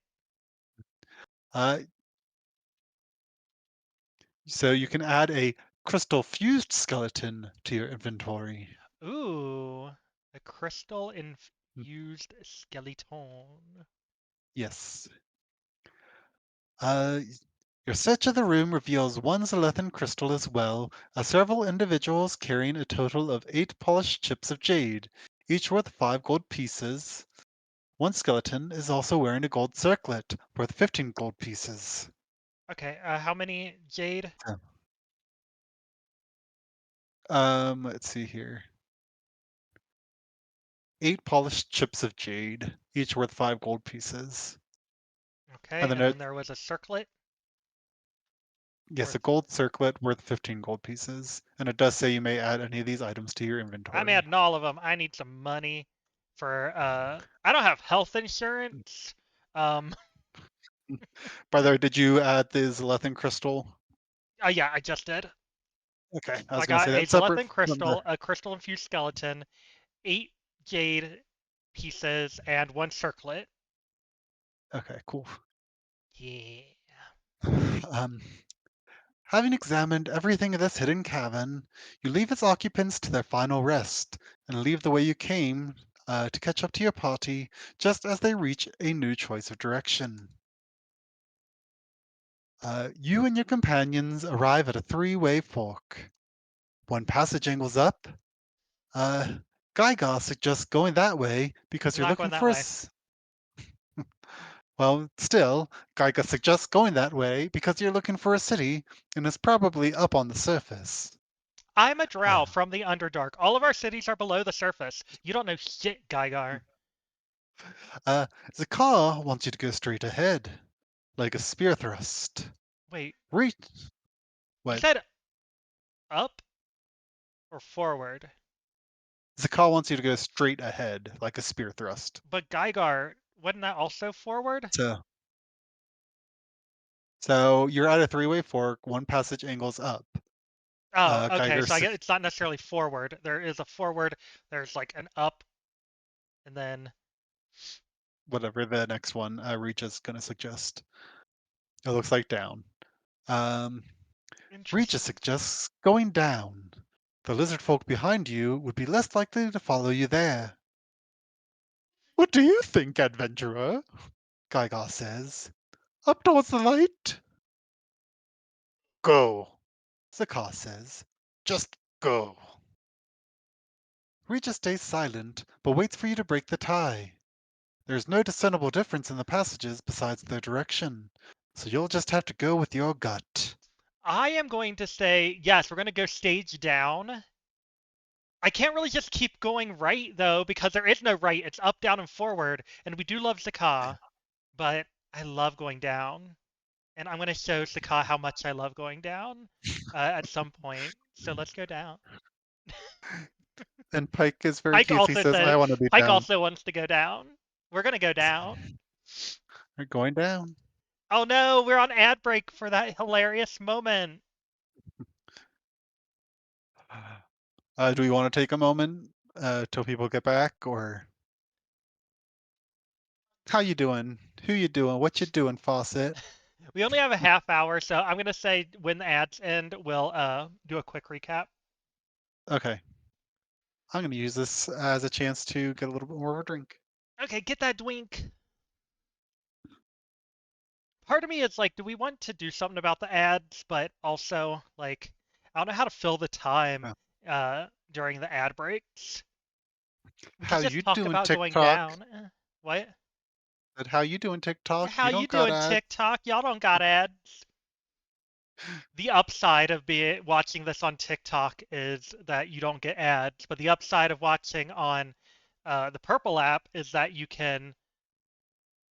Uh, so you can add a crystal fused skeleton to your inventory. Ooh, a crystal Mm, infused skeleton. yes. Uh, your search of the room reveals one Zelethan crystal as well as several individuals carrying a total of 8 polished chips of jade, each worth 5 gold pieces. One skeleton is also wearing a gold circlet worth 15 gold pieces. Okay, how many jade? So, let's see here. 8 polished chips of jade, each worth 5 gold pieces. And Okay, then, and then there was a circlet yes, a worth. gold circlet worth 15 gold pieces. And it does say you may add any of these items to your I'm inventory. adding all of them. I need some money for. I don't have health insurance. Um. By the way, did you add the Zelethan crystal? Oh yeah, I just did. Okay, I So I was going to got say a that's separate Zelethan from the. crystal, a crystal infused skeleton, 8 jade pieces, and 1 circlet. Okay, cool. Yeah. Um, Having examined everything in this hidden cavern, you leave its occupants to their final rest and leave the way you came to catch up to your party just as they reach a new choice of direction. You and your companions arrive at a three-way fork. One passage angles up. Uh, Gygar suggests going that way because I'm you're not looking going that for a. way. Well, still, Gygar suggests going that way because you're looking for a city and it's probably up on the surface. I'm a drow Uh, from the Underdark. All of our cities are below the surface. You don't know shit, Gygar. uh, Zakar wants you to go straight ahead, like a spear thrust. Wait, Reach. you What? said up or forward? Zakar wants you to go straight ahead, like a spear thrust. But Gygar, wasn't that also forward? So, so you're at a three-way fork. One passage angles up. Oh, okay. Geiger, So I guess it's not necessarily forward. There is a forward. There's like an up, and then whatever the next one Reach is going to suggest. It looks like down. Um, Regis interesting. suggests going down. The lizard folk behind you would be less likely to follow you there. What do you think, adventurer? Gygar says. Up towards the light? Go, Zakar says. Just go. Regis stays silent, but waits for you to break the tie. There's no discernible difference in the passages besides their direction, so you'll just have to go with your gut. I am going to say yes. We're going to go stage down. I can't really just keep going right though because there is no right. It's up, down, and forward. And we do love Zakah, but I love going down. And I'm going to show Zakah how much I love going down at some point. So let's go down. And Pike is very Pike cute. He also says, said I want to be Pike down. also wants to go down. We're going to go down. We're going down. Oh no, we're on ad break for that hilarious moment. Do we want to take a moment till people get back, or how you doing? Who you doing? What you doing, Fawcett? We only have a half hour, so I'm going to say when the ads end, we'll do a quick recap. Okay, I'm gonna use this as a chance to get a little bit more of a drink. Okay, get that twink. Part of me is like, do we want to do something about the ads, but also like, I don't know how to fill the time Uh, during the ad breaks. We could How just you talk doing, about going TikTok? down. What? Said, how you doing, TikTok? How You you don't got doing, ads. TikTok? Y'all don't got ads. The upside of watching this on TikTok is that you don't get ads, but the upside of watching on the Purple app is that you can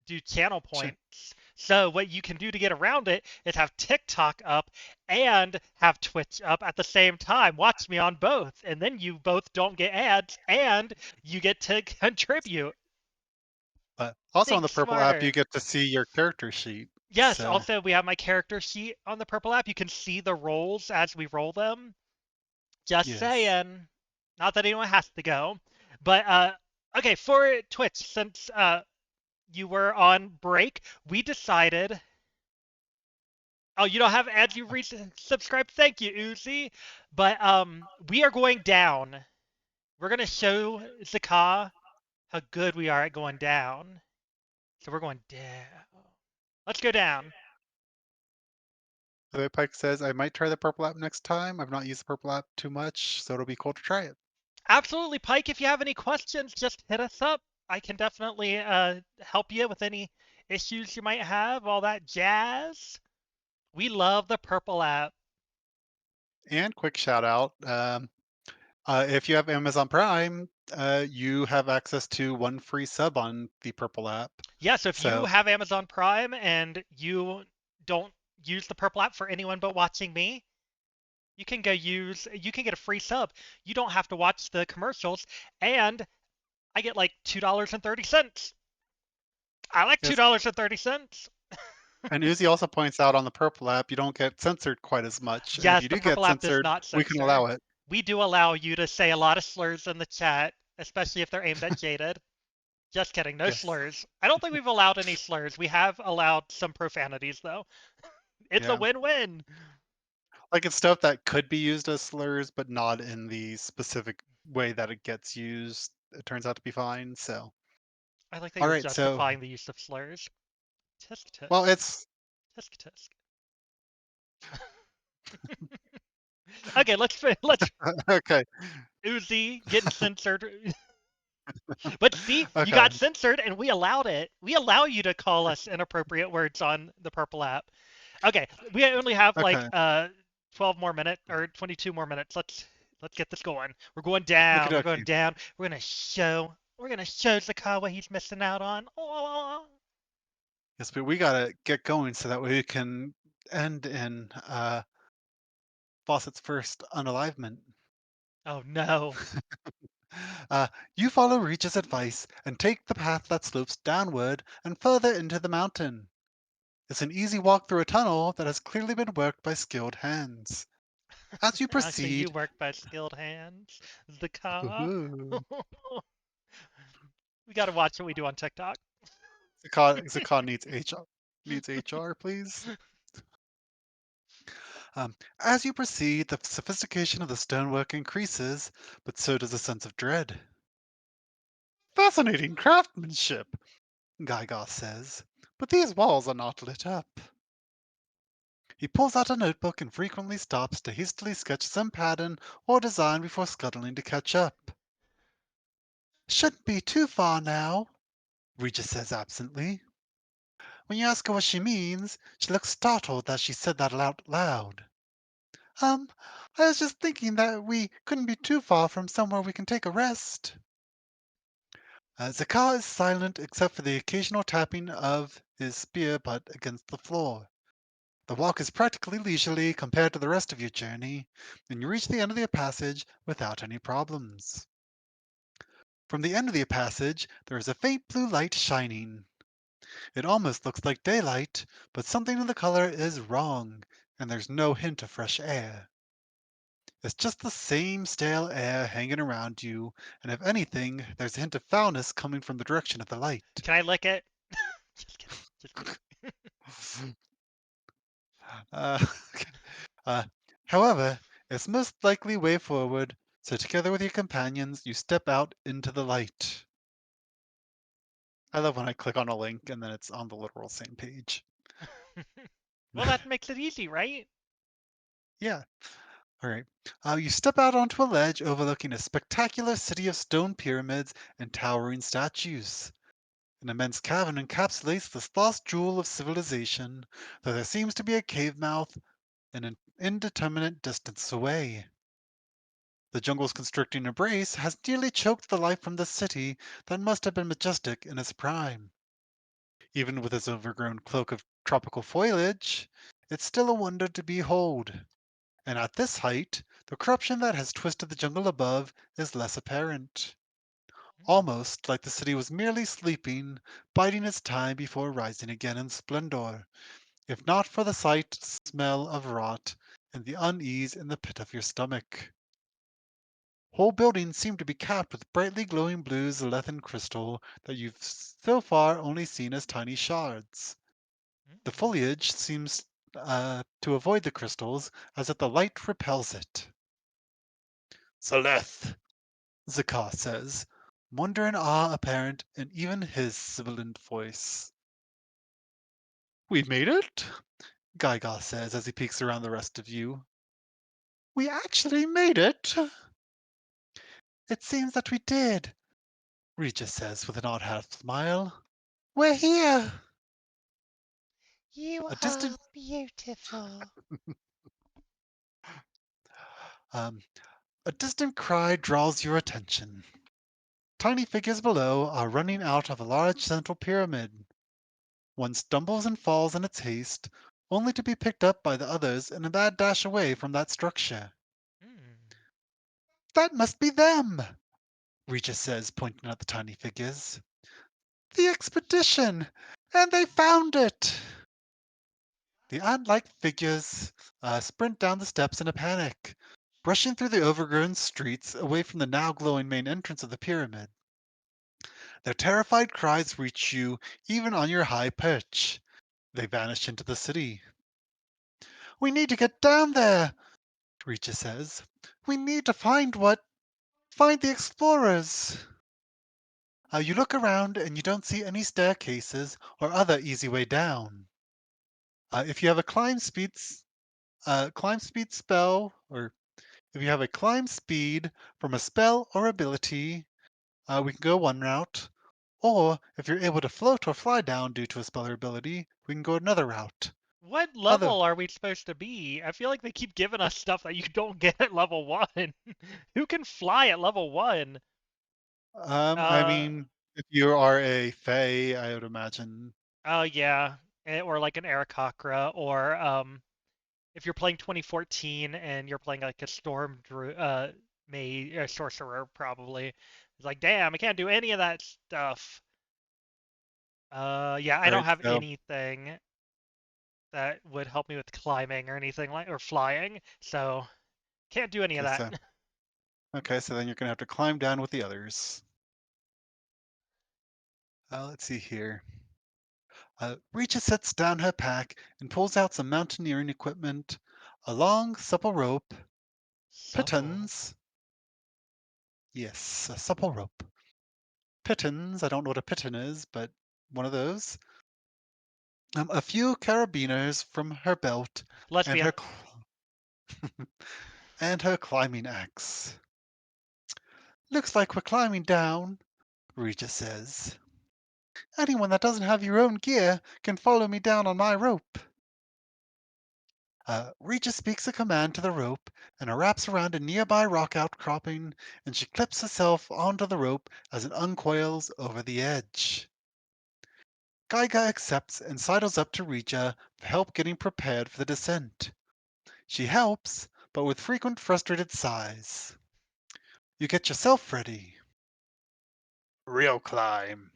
do channel Sure. points. So what you can do to get around it is have TikTok up and have Twitch up at the same time. Watch me on both, and then you both don't get ads and you get to contribute. But also on Think the Purple app, you smarter. get to see your character sheet. Yes, So, also we have my character sheet on the purple app. You can see the rolls as we roll them. Just yes. saying. Not that anyone has to go. But okay, for Twitch, since you were on break, we decided. Oh, you don't have ads. You resubscribed. Thank you, Uzi. But we are going down. We're gonna show Zakah how good we are at going down. So we're going down. Let's go down. The way Pike says, I might try the purple app next time. I've not used the purple app too much, so it'll be cool to try it. Absolutely, Pike. If you have any questions, just hit us up. I can definitely help you with any issues you might have, all that jazz. We love the purple app. And quick shout out, if you have Amazon Prime, you have access to one free sub on the purple app. Yeah, so if you So, have Amazon Prime and you don't use the purple app for anyone but watching me, you can get a free sub. You don't have to watch the commercials, and I get like $2.30. I like yes. $2.30. And Uzi also points out on the purple app, you don't get censored quite as much. And if Yes, you the do get purple app does censored, not we can censor. allow it. We do allow you to say a lot of slurs in the chat, especially if they're aimed at Jaded. Just kidding, no Yes. slurs. I don't think we've allowed any slurs. We have allowed some profanities though. It's a Yeah. win-win. Like it's stuff that could be used as slurs, but not in the specific way that it gets used. It turns out to be fine. So, I like that all you're right. So, justifying the use of slurs. Tisk well, tisk. it's Tisk tisk. Okay, let's okay. Uzi getting censored. But see, you Okay. got censored and we allowed it. We allow you to call us inappropriate words on the purple app. Okay, we only have like Okay. 12 more minutes or 22 more minutes. Let's get this going. We're going down. Okie We're going dokie. down. We're gonna show Zakawa what he's missing out on. Oh, Yes, but we gotta get going so that way we can end in Fawcett's first unalivement. oh no. Uh, you follow Reach's advice and take the path that slopes downward and further into the mountain. It's an easy walk through a tunnel that has clearly been worked by skilled hands. As you Actually, you proceed, work by skilled hands. Zakawa. woohoo, We gotta watch what we do on TikTok. Zakat needs HR, please. As you proceed, the sophistication of the stonework increases, but so does a sense of dread. Fascinating craftsmanship, Gygoth says, but these walls are not lit up. He pulls out a notebook and frequently stops to hastily sketch some pattern or design before scuttling to catch up. Shouldn't be too far now, Regis says absently. When you ask her what she means, she looks startled that she said that out loud. Um, I was just thinking that we couldn't be too far from somewhere we can take a rest. Zakar is silent except for the occasional tapping of his spear butt against the floor. The walk is practically leisurely compared to the rest of your journey, and you reach the end of the passage without any problems. From the end of the passage, there is a faint blue light shining. It almost looks like daylight, but something in the color is wrong, and there's no hint of fresh air. It's just the same stale air hanging around you, and if anything, there's a hint of foulness coming from the direction of the light. Can I lick it? Just kidding. Just kidding. Uh, uh, however, it's most likely way forward, so together with your companions, you step out into the light. I love when I click on a link and then it's on the literal same page. Well, that makes it easy, right? Yeah. All right. You step out onto a ledge overlooking a spectacular city of stone pyramids and towering statues. An immense cavern encapsulates this lost jewel of civilization, though there seems to be a cave mouth an indeterminate distance away. The jungle's constricting embrace has nearly choked the life from the city that must have been majestic in its prime. Even with its overgrown cloak of tropical foliage, it's still a wonder to behold. And at this height, the corruption that has twisted the jungle above is less apparent. Almost like the city was merely sleeping, biding its time before rising again in splendor. if not for the sight, smell of rot, and the unease in the pit of your stomach. Whole buildings seem to be capped with brightly glowing blue Zelethan crystal that you've so far only seen as tiny shards. The Mm. foliage seems to avoid the crystals as if the light repels it. Seleth, Zakar says, wonder and awe apparent in even his sibilant voice. We made it, Gyga says as he peeks around the rest of you. We actually made it. It seems that we did, Regis says with an odd half smile. We're here. You A are distant, beautiful. um, a distant cry draws your attention. Tiny figures below are running out of a large central pyramid. One stumbles and falls in its haste, only to be picked up by the others in a mad dash away from that structure. Mm. That must be them, Regis says, pointing at the tiny figures. The expedition! And they found it! The ant-like figures sprint down the steps in a panic, rushing through the overgrown streets away from the now glowing main entrance of the pyramid. Their terrified cries reach you even on your high perch. They vanish into the city. We need to get down there, Richa says. We need to find the explorers. You look around and you don't see any staircases or other easy way down. If you have a climb speed spell, or if you have a climb speed from a spell or ability, we can go one route. Or if you're able to float or fly down due to a spell or ability, we can go another route. What Other, level are we supposed to be? I feel like they keep giving us stuff that you don't get at level 1. Who can fly at level 1? I Uh, mean, if you are a Fae, I would imagine. oh yeah, or like an Aarakocra, or if you're playing 2014 and you're playing like a Mage, sorcerer probably. It's like, damn, I can't do any of that stuff. Yeah, I don't Right. have So, anything that would help me with climbing or anything like or flying, so can't do any of okay, that. so okay, so then you're gonna have to climb down with the others. Let's see here. Reacha sets down her pack and pulls out some mountaineering equipment, a long, supple rope, Supple. pitons. Yes, a supple rope. Pitons. I don't know what a piton is, but one of those. A few carabiners from her belt, and Lesbian. and her climbing axe. Looks like we're climbing down, Regis says. Anyone that doesn't have your own gear can follow me down on my rope. Regis speaks a command to the rope, and it wraps around a nearby rock outcropping, and she clips herself onto the rope as it uncoils over the edge. Gaiga accepts and sidles up to Rija for help getting prepared for the descent. She helps, but with frequent frustrated sighs. You get yourself ready. Real climb,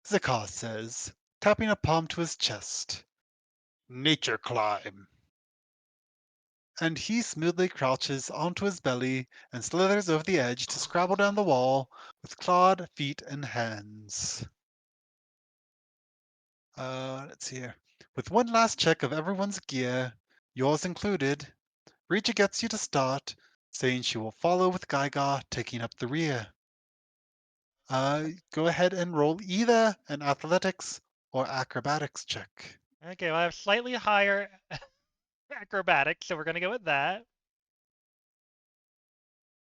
Zakar says, tapping a palm to his chest. Nature climb. And he smoothly crouches onto his belly and slithers over the edge to scrabble down the wall with clawed feet and hands. Let's see here. With one last check of everyone's gear, yours included, Rija gets you to start, saying she will follow with Gygar taking up the rear. Go ahead and roll either an athletics or acrobatics check. Okay, well I have slightly higher acrobatics, so we're gonna go with that.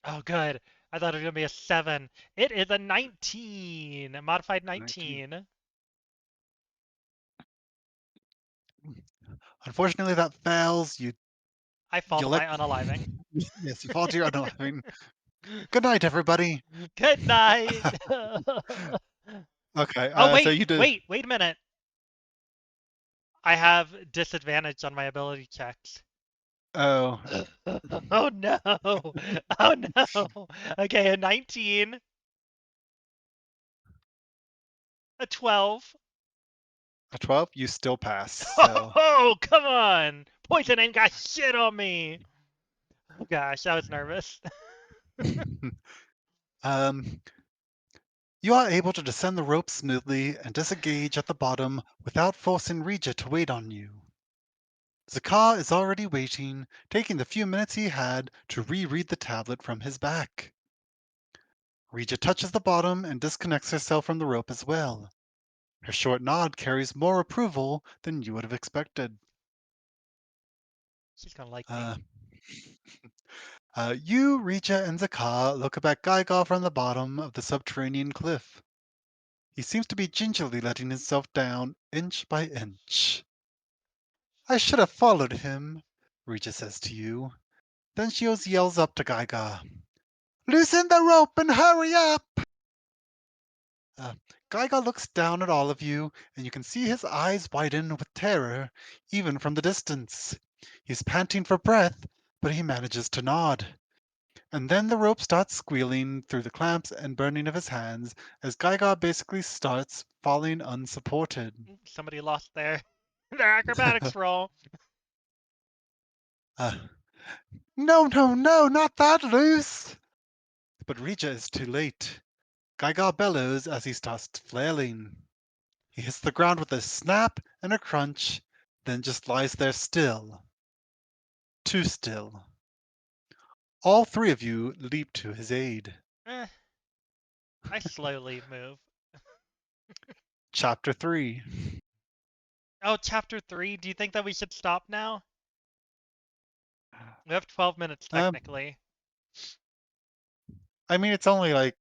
Oh, good. I thought it was gonna be a 7. It is a 19, a modified 19. 19. Unfortunately, that fails. I fall You to let my unaliving. yes, you fall to your unaliving. Good night, everybody. Good night. Okay, Oh so wait, you did. wait a minute. I have disadvantage on my ability checks. Oh, Oh no. Oh no. Okay, a 19, a 12, A 12, you still pass. So, Oh, come on! Poison ain't got shit on me. Oh gosh, I was nervous. um, you are able to descend the rope smoothly and disengage at the bottom without forcing Regia to wait on you. Zakar is already waiting, taking the few minutes he had to reread the tablet from his back. Regia touches the bottom and disconnects herself from the rope as well. Her short nod carries more approval than you would have expected. She's gonna like me. Uh, you, Regia, and Zakar look up at Gygar from the bottom of the subterranean cliff. He seems to be gingerly letting himself down inch by inch. I should have followed him, Regia says to you. Then she yells up to Gygar. Loosen the rope and hurry up! Uh, Gygar looks down at all of you, and you can see his eyes widen with terror, even from the distance. He's panting for breath, but he manages to nod. And then the rope starts squealing through the clamps and burning of his hands as Gygar basically starts falling unsupported. Somebody lost their acrobatics roll. Uh, no, no, no, not that loose! But Regia is too late. Gygar bellows as he starts flailing. He hits the ground with a snap and a crunch, then just lies there still. Too still. All three of you leap to his aid. Eh, I slowly move. Chapter 3. Oh, chapter 3. Do you think that we should stop now? We have 12 minutes Um, technically. I mean, it's only like,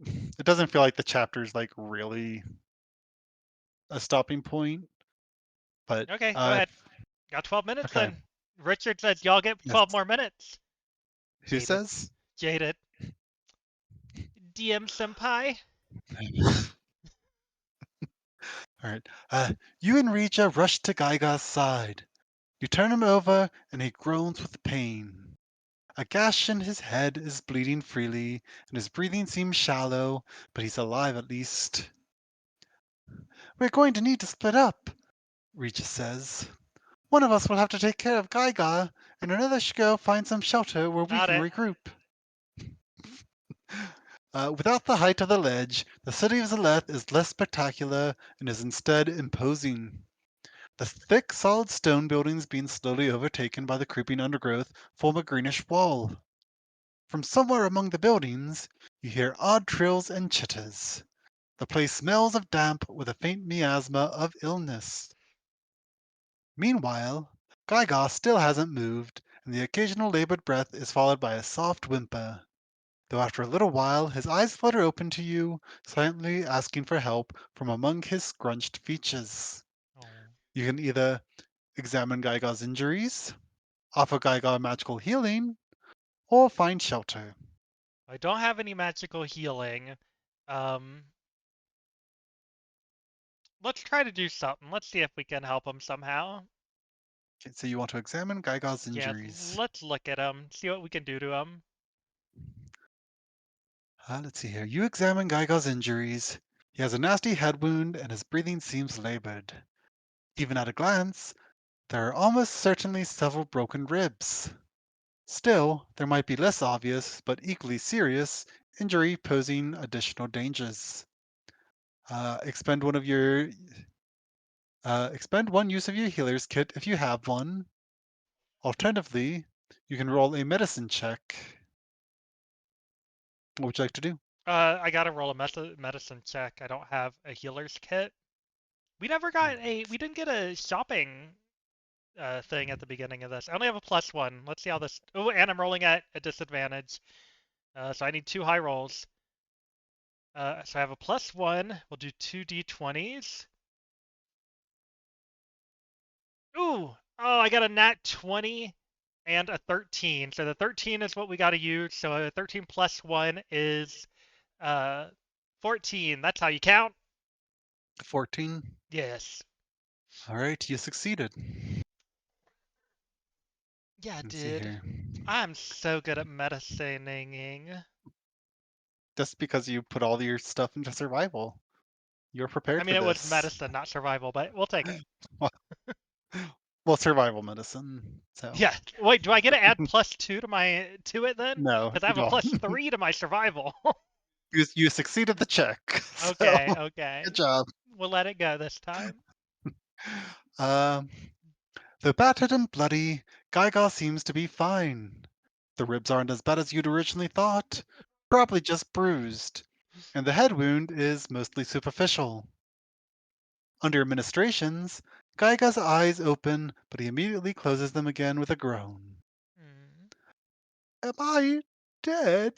it doesn't feel like the chapter's like really a stopping point, but, Okay, go ahead. Got 12 minutes okay. then. Richard says y'all get Yes. 12 more minutes. Who Jaded. says? Jaded. DM senpai. All right. You and Regia rush to Gaiga's side. You turn him over, and he groans with pain. A gash in his head is bleeding freely, and his breathing seems shallow, but he's alive at least. We're going to need to split up, Regis says. One of us will have to take care of Gaiga, and another should go find some shelter where we Not can it. regroup. Without the height of the ledge, the city of Zaleth is less spectacular and is instead imposing. The thick, solid stone buildings being slowly overtaken by the creeping undergrowth form a greenish wall. From somewhere among the buildings, you hear odd trills and chitters. The place smells of damp with a faint miasma of illness. Meanwhile, Gyga still hasn't moved, and the occasional labored breath is followed by a soft whimper, though after a little while his eyes flutter open to you, silently asking for help from among his scrunched features. Oh. You can either examine Gyga's injuries, offer Gyga magical healing, or find shelter. I don't have any magical healing. Um, let's try to do something. Let's see if we can help him somehow. Okay, so you want to examine Gyga's Yeah, injuries. let's look at him, see what we can do to him. Let's see here. You examine Gyga's injuries. He has a nasty head wound and his breathing seems labored. Even at a glance, there are almost certainly several broken ribs. Still, there might be less obvious, but equally serious, injury posing additional dangers. Uh, expend one of your expend one use of your healer's kit if you have one. Alternatively, you can roll a medicine check. What would you like to do? I gotta roll a medicine check. I don't have a healer's kit. We didn't get a shopping thing at the beginning of this. I only have a +1. Let's see how this. Oh, and I'm rolling at a disadvantage. So I need 2 high rolls. So I have a +1. We'll do 2d20s. Ooh! Oh, I got a nat 20 and a 13. So the 13 is what we got to use. So a 13 plus 1 is uh 14. That's how you count. 14. Yes. All right, you succeeded. Yeah, I Let's see did. here. I'm so good at medicining. Just because you put all your stuff into survival. You're I prepared mean, for it was this. medicine, not survival, but we'll take it. Well, well, survival medicine. So Yeah. Wait, do I get to add +2 to it then? no, Because I you have a don't. +3 to my survival. You succeeded the check. So Okay, good okay. job. We'll let it go this time. Um, though battered and bloody, Gygax seems to be fine. The ribs aren't as bad as you'd originally thought, probably just bruised, and the head wound is mostly superficial. Under administrations, Gyga's eyes open, but he immediately closes them again with a groan. Mm, Am I dead?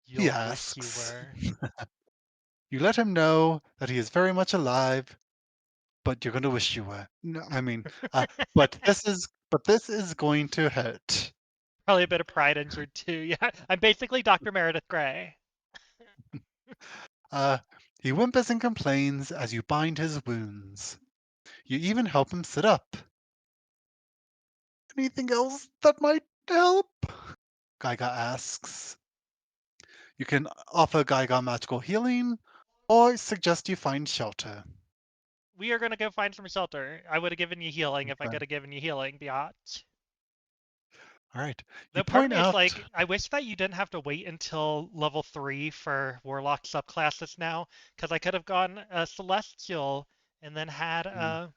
He you'll wish you asks. were. You let him know that he is very much alive, but you're gonna wish you were. No, I mean, but this is going to hurt. Probably a bit of pride injured too. Yeah, I'm basically Dr. Meredith Grey. Uh, he whimpers and complains as you bind his wounds. You even help him sit up. Anything else that might help? Gaiga asks. You can offer Gaiga magical healing, or suggest you find shelter. We are gonna go find some shelter. I would have given you healing if I Okay. could have given you healing, biatch. All right. You Though part of point me is out. like, I wish that you didn't have to wait until level 3 for Warlock subclasses now, because I could have gone Celestial and then Mm,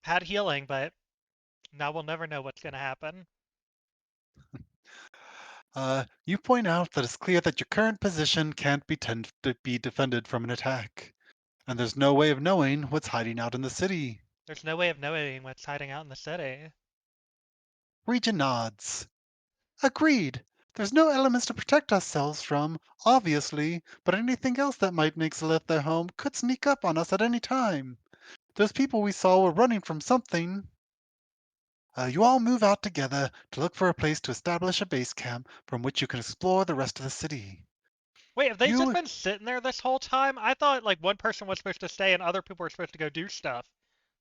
had healing, but now we'll never know what's gonna happen. you point out that it's clear that your current position can't to be defended from an attack, and there's no way of knowing what's hiding out in the city. There's no way of knowing what's hiding out in the city. Regin nods. Agreed. There's no elements to protect ourselves from, obviously, but anything else that might make Zelith their home could sneak up on us at any time. Those people we saw were running from something. You all move out together to look for a place to establish a base camp from which you can explore the rest of the city. Wait, have they just You, been sitting there this whole time? I thought like one person was supposed to stay and other people were supposed to go do stuff.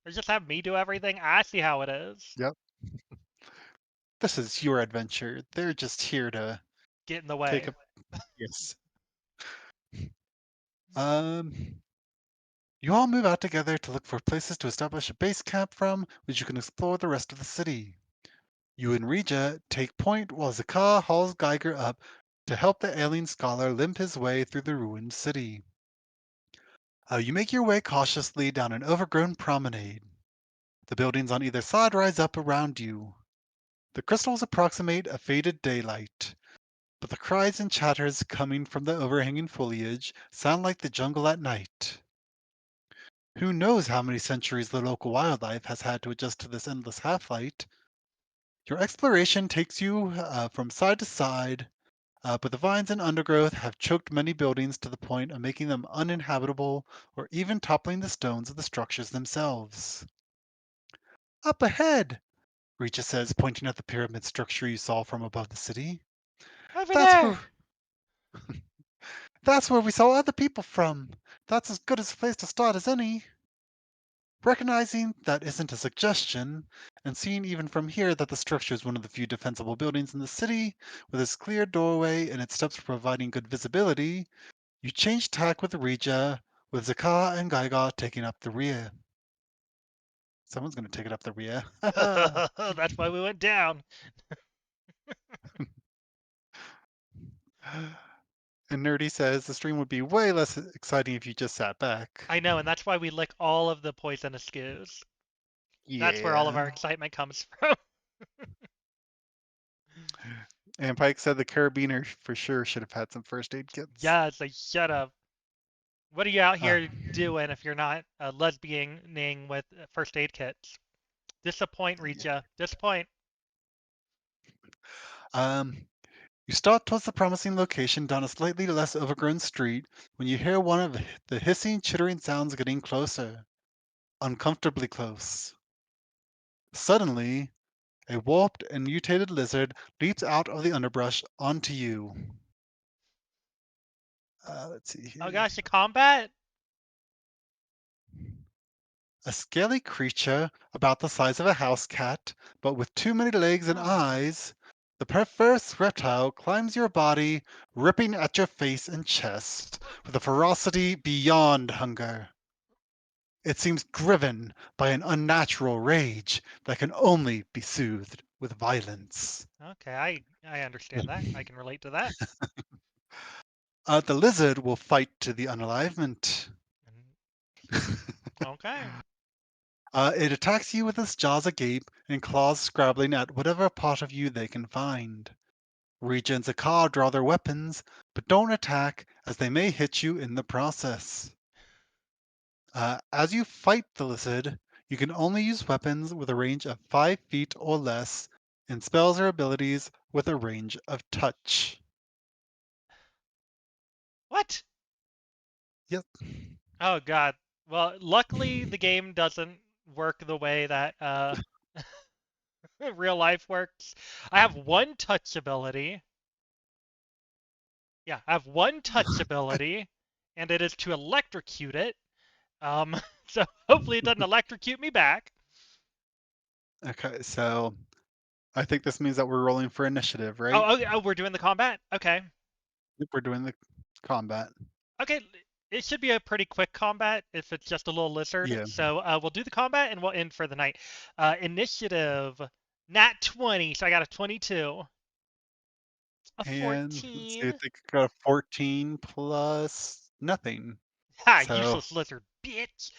They just have me do everything. I see how it is. yep, this is your adventure. They're just here to Get in the take way. a yes. Um, you all move out together to look for places to establish a base camp from which you can explore the rest of the city. You and Rija take point while Zakar hauls Geiger up to help the alien scholar limp his way through the ruined city. You make your way cautiously down an overgrown promenade. The buildings on either side rise up around you. The crystals approximate a faded daylight, but the cries and chatters coming from the overhanging foliage sound like the jungle at night. Who knows how many centuries the local wildlife has had to adjust to this endless half light? Your exploration takes you from side to side, but the vines and undergrowth have choked many buildings to the point of making them uninhabitable or even toppling the stones of the structures themselves. Up ahead, Richa says, pointing at the pyramid structure you saw from above the city. Over That's there! where that's where we saw other people from. That's as good a place to start as any. Recognizing that isn't a suggestion, and seeing even from here that the structure is one of the few defensible buildings in the city, with its clear doorway and its steps providing good visibility, you change tack with Rija, with Zakar and Gaiga taking up the rear. Someone's going to take it up the rear. That's why we went down. And Nerdy says the stream would be way less exciting if you just sat back. I know, and that's why we lick all of the poisonous goos. That's where all of Yeah. our excitement comes from. And Pike said the carabiner for sure should have had some first aid kits. Yes, they should have. What are you out Uh, here doing if you're not lesbianing with first aid kits? Disappoint, Richa. Disappoint. um, you start towards the promising location down a slightly less overgrown street when you hear one of the hissing, chittering sounds getting closer, uncomfortably close. Suddenly, a warped and mutated lizard leaps out of the underbrush onto you. Let's see Oh here. gosh, the combat? A scaly creature about the size of a house cat, but with too many legs and Oh. eyes, The perverse reptile climbs your body, ripping at your face and chest with a ferocity beyond hunger. It seems driven by an unnatural rage that can only be soothed with violence. Okay, I understand that. I can relate to that. The lizard will fight to the unalivement. Mm, okay. It attacks you with its jaws agape and claws scrabbling at whatever part of you they can find. Rija and Zakar draw their weapons, but don't attack as they may hit you in the process. As you fight the lizard, you can only use weapons with a range of 5 feet or less, and spells or abilities with a range of touch. What? Yep. Oh God. Well, luckily the game doesn't work the way that real life works. I have one touch ability. Yeah, I have one touch ability, and it is to electrocute it. So hopefully it doesn't electrocute me back. Okay, so I think this means that we're rolling for initiative, right? Oh, okay. Oh, we're doing the combat. Okay. Yep, we're doing the combat. Okay. It should be a pretty quick combat if it's just a little lizard. Yeah. So we'll do the combat and we'll end for the night. Initiative, nat 20. So I got a 22, a And let's see, I 14. think I got a 14 plus nothing. Ha! So, Useless lizard, bitch.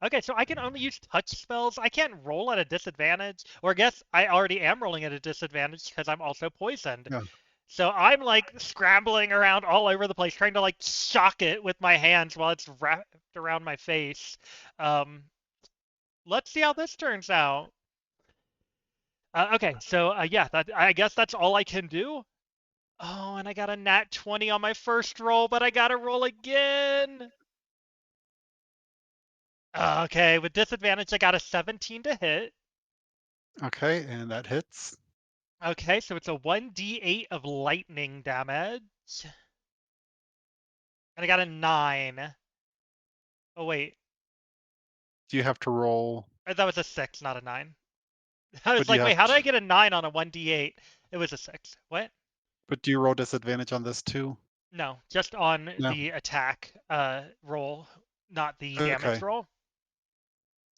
Okay, so I can only use touch spells. I can't roll at a disadvantage. Or I guess I already am rolling at a disadvantage because I'm also poisoned. yeah. So I'm like scrambling around all over the place, trying to like shock it with my hands while it's wrapped around my face. Um, let's see how this turns out. Okay, so yeah, I guess that's all I can do. Oh, and I got a nat 20 on my first roll, but I gotta roll again. Okay, with disadvantage, I got a 17 to hit. Okay, and that hits. Okay, so it's a 1d8 of lightning damage. And I got a 9. Oh, wait. Do you have to roll? That was a 6, not a 9. I was But do you like, wait, have how did I to, get a 9 on a 1d8? It was a 6. What? but do you roll disadvantage on this too? No, just on No. the attack roll, not the damage Okay. roll.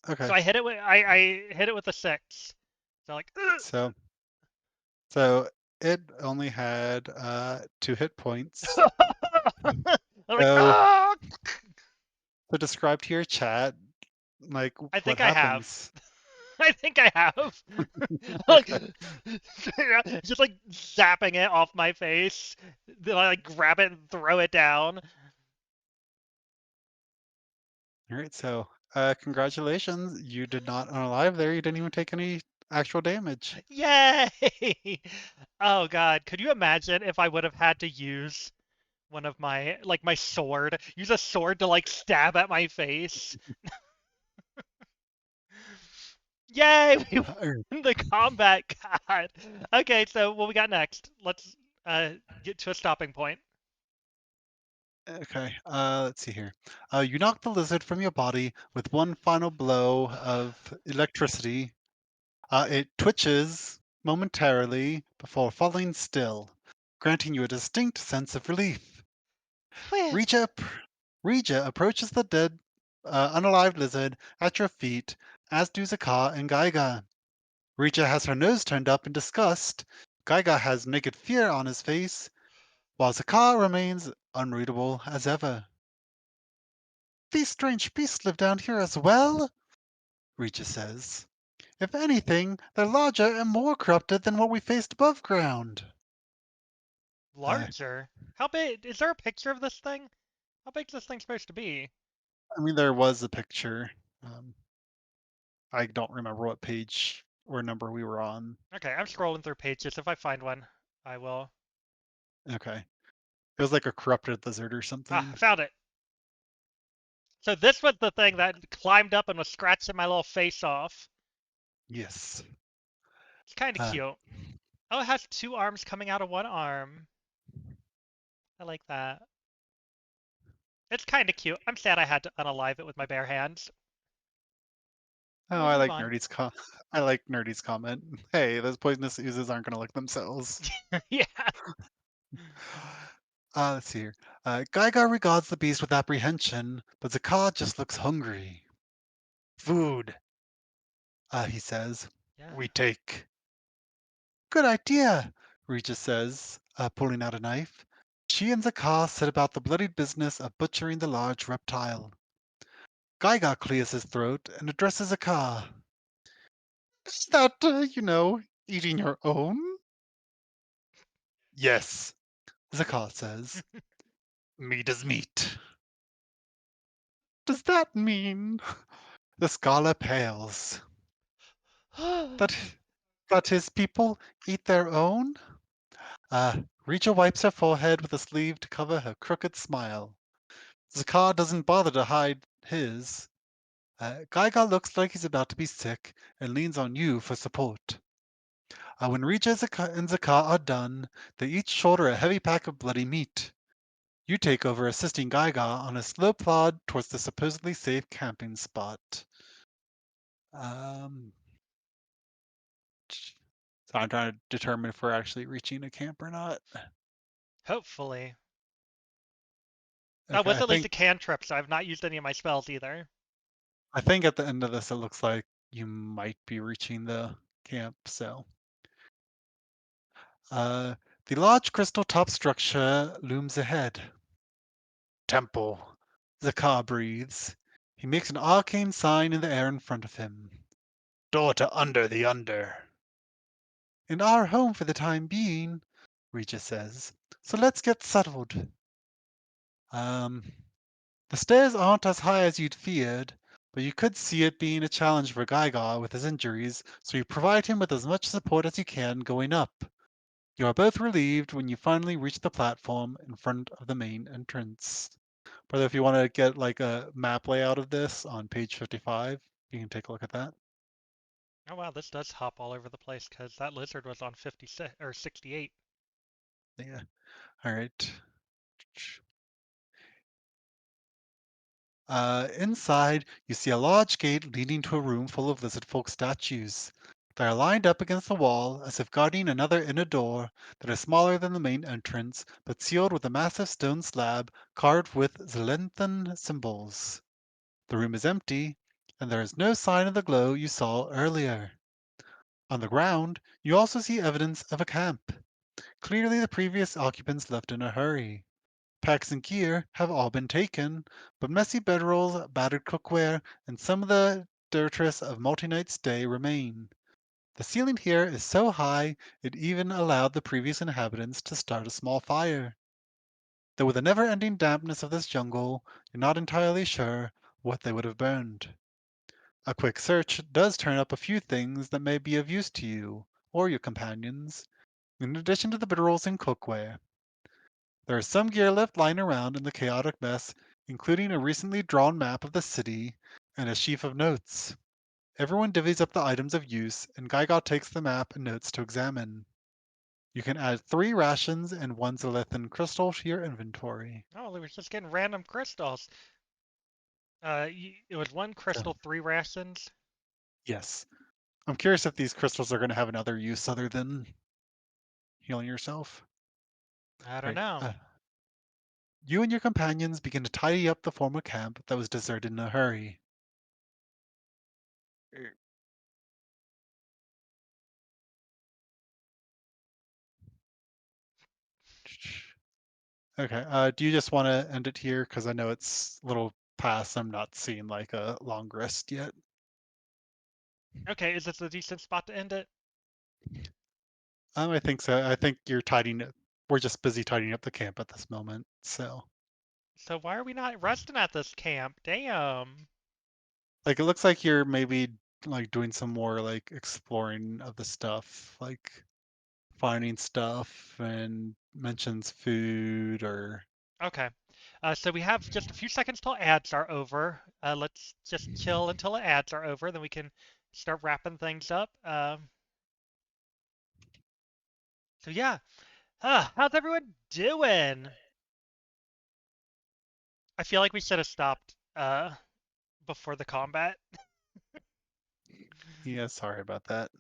So Okay. I hit it with I hit it with a 6. So like, So so it only had 2 hit points. I'm like, So ah! to describe to your chat, like I what think I have. happens. I think I have. Like, Okay. just like zapping it off my face. Then I like grab it and throw it down. All right. So congratulations. You did not unalive there. You didn't even take any actual damage. Yay! Oh God, could you imagine if I would have had to use one of my like my sword, use a sword to like stab at my face? Yay! We won the combat. God. Okay, so what we got next? Let's get to a stopping point. Okay, let's see here. You knock the lizard from your body with one final blow of electricity. It twitches momentarily before falling still, granting you a distinct sense of relief. Whew. Rija, Rija approaches the dead, unalived lizard at your feet, as do Zakar and Gaiga. Rija has her nose turned up in disgust. Gaiga has naked fear on his face, while Zakar remains unreadable as ever. These strange beasts live down here as well, Reacher says. If anything, they're larger and more corrupted than what we faced above ground. Uh, Larger? How big? Is there a picture of this thing? How big is this thing supposed to be? I mean, there was a picture. Um, I don't remember what page or number we were on. Okay, I'm scrolling through pages. If I find one, I will. Okay. It was like a corrupted lizard or Ah, I something. found it. So this was the thing that climbed up and was scratching my little face off. Yes. It's kind of Uh, cute. Oh, it has 2 arms coming out of one arm. I like that. It's kind of cute. I'm sad I had to unalive it with my bare hands. Oh, We'll I move like on. I like Nerdy's comment. Hey, those poisonous oozes aren't gonna lick themselves. Yeah. Let's see here. Geiger regards the beast with apprehension, but Zakar just looks hungry. Food, he says. Yeah. We take. Good idea, Regis says, pulling out a knife. She and Zakar set about the bloody business of butchering the large reptile. Geiger clears his throat and addresses Zakar. Is that, eating your own? Yes, Zakar says. Meat is meat. Does that mean the scholar pales? That that his people eat their own? Rija wipes her forehead with a sleeve to cover her crooked smile. Zakar doesn't bother to hide his. Geiger looks like he's about to be sick and leans on you for support. When Rija and Zakar are done, they each shoulder a heavy pack of bloody meat. You take over assisting Geiger on a slow plod towards the supposedly safe camping spot. Um, so I'm trying to determine if we're actually reaching a camp or not. Hopefully. That Okay, was at least a cantrip, so I've not used any of my spells either. I think at the end of this it looks like you might be reaching the camp, so. Uh, the large crystal top structure looms ahead. Temple. Zakar breathes. He makes an arcane sign in the air in front of him. Door to under the under. In our home for the time being, Regis says. So let's get settled. Um, the stairs aren't as high as you'd feared, but you could see it being a challenge for Geigar with his injuries, so you provide him with as much support as you can going up. You are both relieved when you finally reach the platform in front of the main entrance. But if you want to get like a map layout of this on page 55, you can take a look at that. Oh wow, this does hop all over the place because that lizard was on 56 or 68. Yeah. All right. Inside, you see a large gate leading to a room full of lizard folk statues. They are lined up against the wall as if guarding another inner door that is smaller than the main entrance, but sealed with a massive stone slab carved with Zelenthan symbols. The room is empty, and there is no sign of the glow you saw earlier. On the ground, you also see evidence of a camp. Clearly, the previous occupants left in a hurry. Packs and gear have all been taken, but messy bedrolls, battered cookware, and some of the detritus of multi-night stay remain. The ceiling here is so high it even allowed the previous inhabitants to start a small fire. Though with the never-ending dampness of this jungle, you're not entirely sure what they would have burned. A quick search does turn up a few things that may be of use to you or your companions, in addition to the bedrolls and cookware. There is some gear left lying around in the chaotic mess, including a recently drawn map of the city and a sheaf of notes. Everyone divvies up the items of use, and Gygot takes the map and notes to examine. You can add 3 rations and 1 Zelithan crystal to your inventory. Oh, we were just getting random crystals. It was one So, crystal, 3 rations. yes. I'm curious if these crystals are going to have another use other than healing yourself. I don't Right. know. You and your companions begin to tidy up the former camp that was deserted in a hurry. Okay. Do you just want to end it here? Because I know it's a little past. I'm not seeing like a long rest yet. Okay, is this a decent spot to end it? I think so. I think you're tidying it. We're just busy tidying up the camp at this moment. So, So why are we not resting at this camp? Damn. like, it looks like you're maybe like doing some more like exploring of the stuff, like finding stuff and mentions food or. Okay. So we have just a few seconds till ads are over. Let's just chill until the ads are over, then we can start wrapping things up. So yeah. How's everyone doing? I feel like we should have stopped before the combat. Yeah, sorry about that.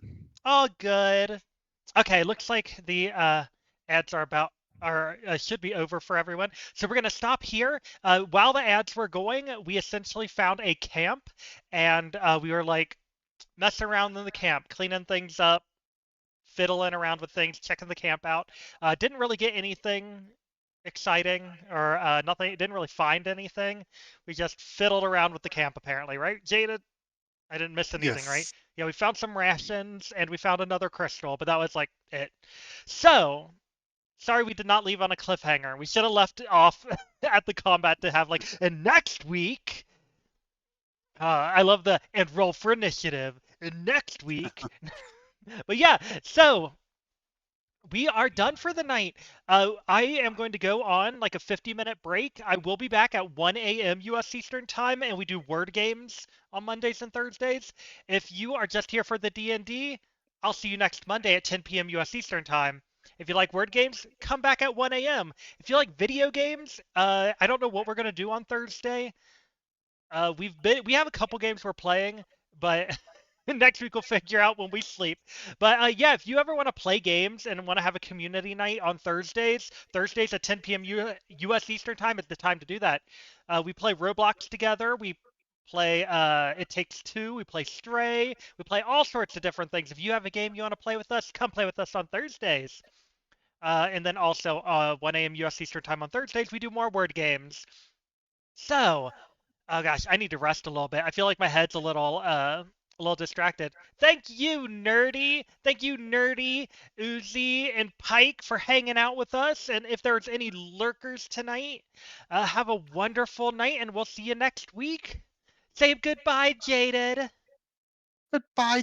All good. Okay, looks like the ads are about are should be over for everyone. So we're gonna stop here. While the ads were going, we essentially found a camp, and we were like messing around in the camp, cleaning things up, fiddling around with things, checking the camp out. Didn't really get anything exciting or nothing. Didn't really find anything. We just fiddled around with the camp apparently, right, Jada? I didn't miss anything, right? Yes. Yeah, we found some rations and we found another crystal, but that was like it. So, sorry we did not leave on a cliffhanger. We should have left off at the combat to have like, and next week, I love the and roll for initiative. And next week, but yeah, so we are done for the night. I am going to go on like a 50-minute break. I will be back at 1 a.m. U.S. Eastern Time, and we do word games on Mondays and Thursdays. If you are just here for the D&D, I'll see you next Monday at 10 p.m. U.S. Eastern Time. If you like word games, come back at 1 a.m. If you like video games, I don't know what we're gonna do on Thursday. We have a couple games we're playing, but next week we'll figure out when we sleep. But yeah, if you ever want to play games and want to have a community night on Thursdays at 10 p.m. U.S. Eastern Time is the time to do that. We play Roblox together. We play It Takes Two. We play Stray. We play all sorts of different things. If you have a game you want to play with us, come play with us on Thursdays. And then also 1 a.m. U.S. Eastern Time on Thursdays, we do more word games. So, oh gosh, I need to rest a little bit. I feel like my head's a little distracted. Thank you, Nerdy. Thank you, Nerdy, Uzi, and Pike for hanging out with us. And if there's any lurkers tonight, have a wonderful night, and we'll see you next week. Say goodbye, Jaded. Goodbye,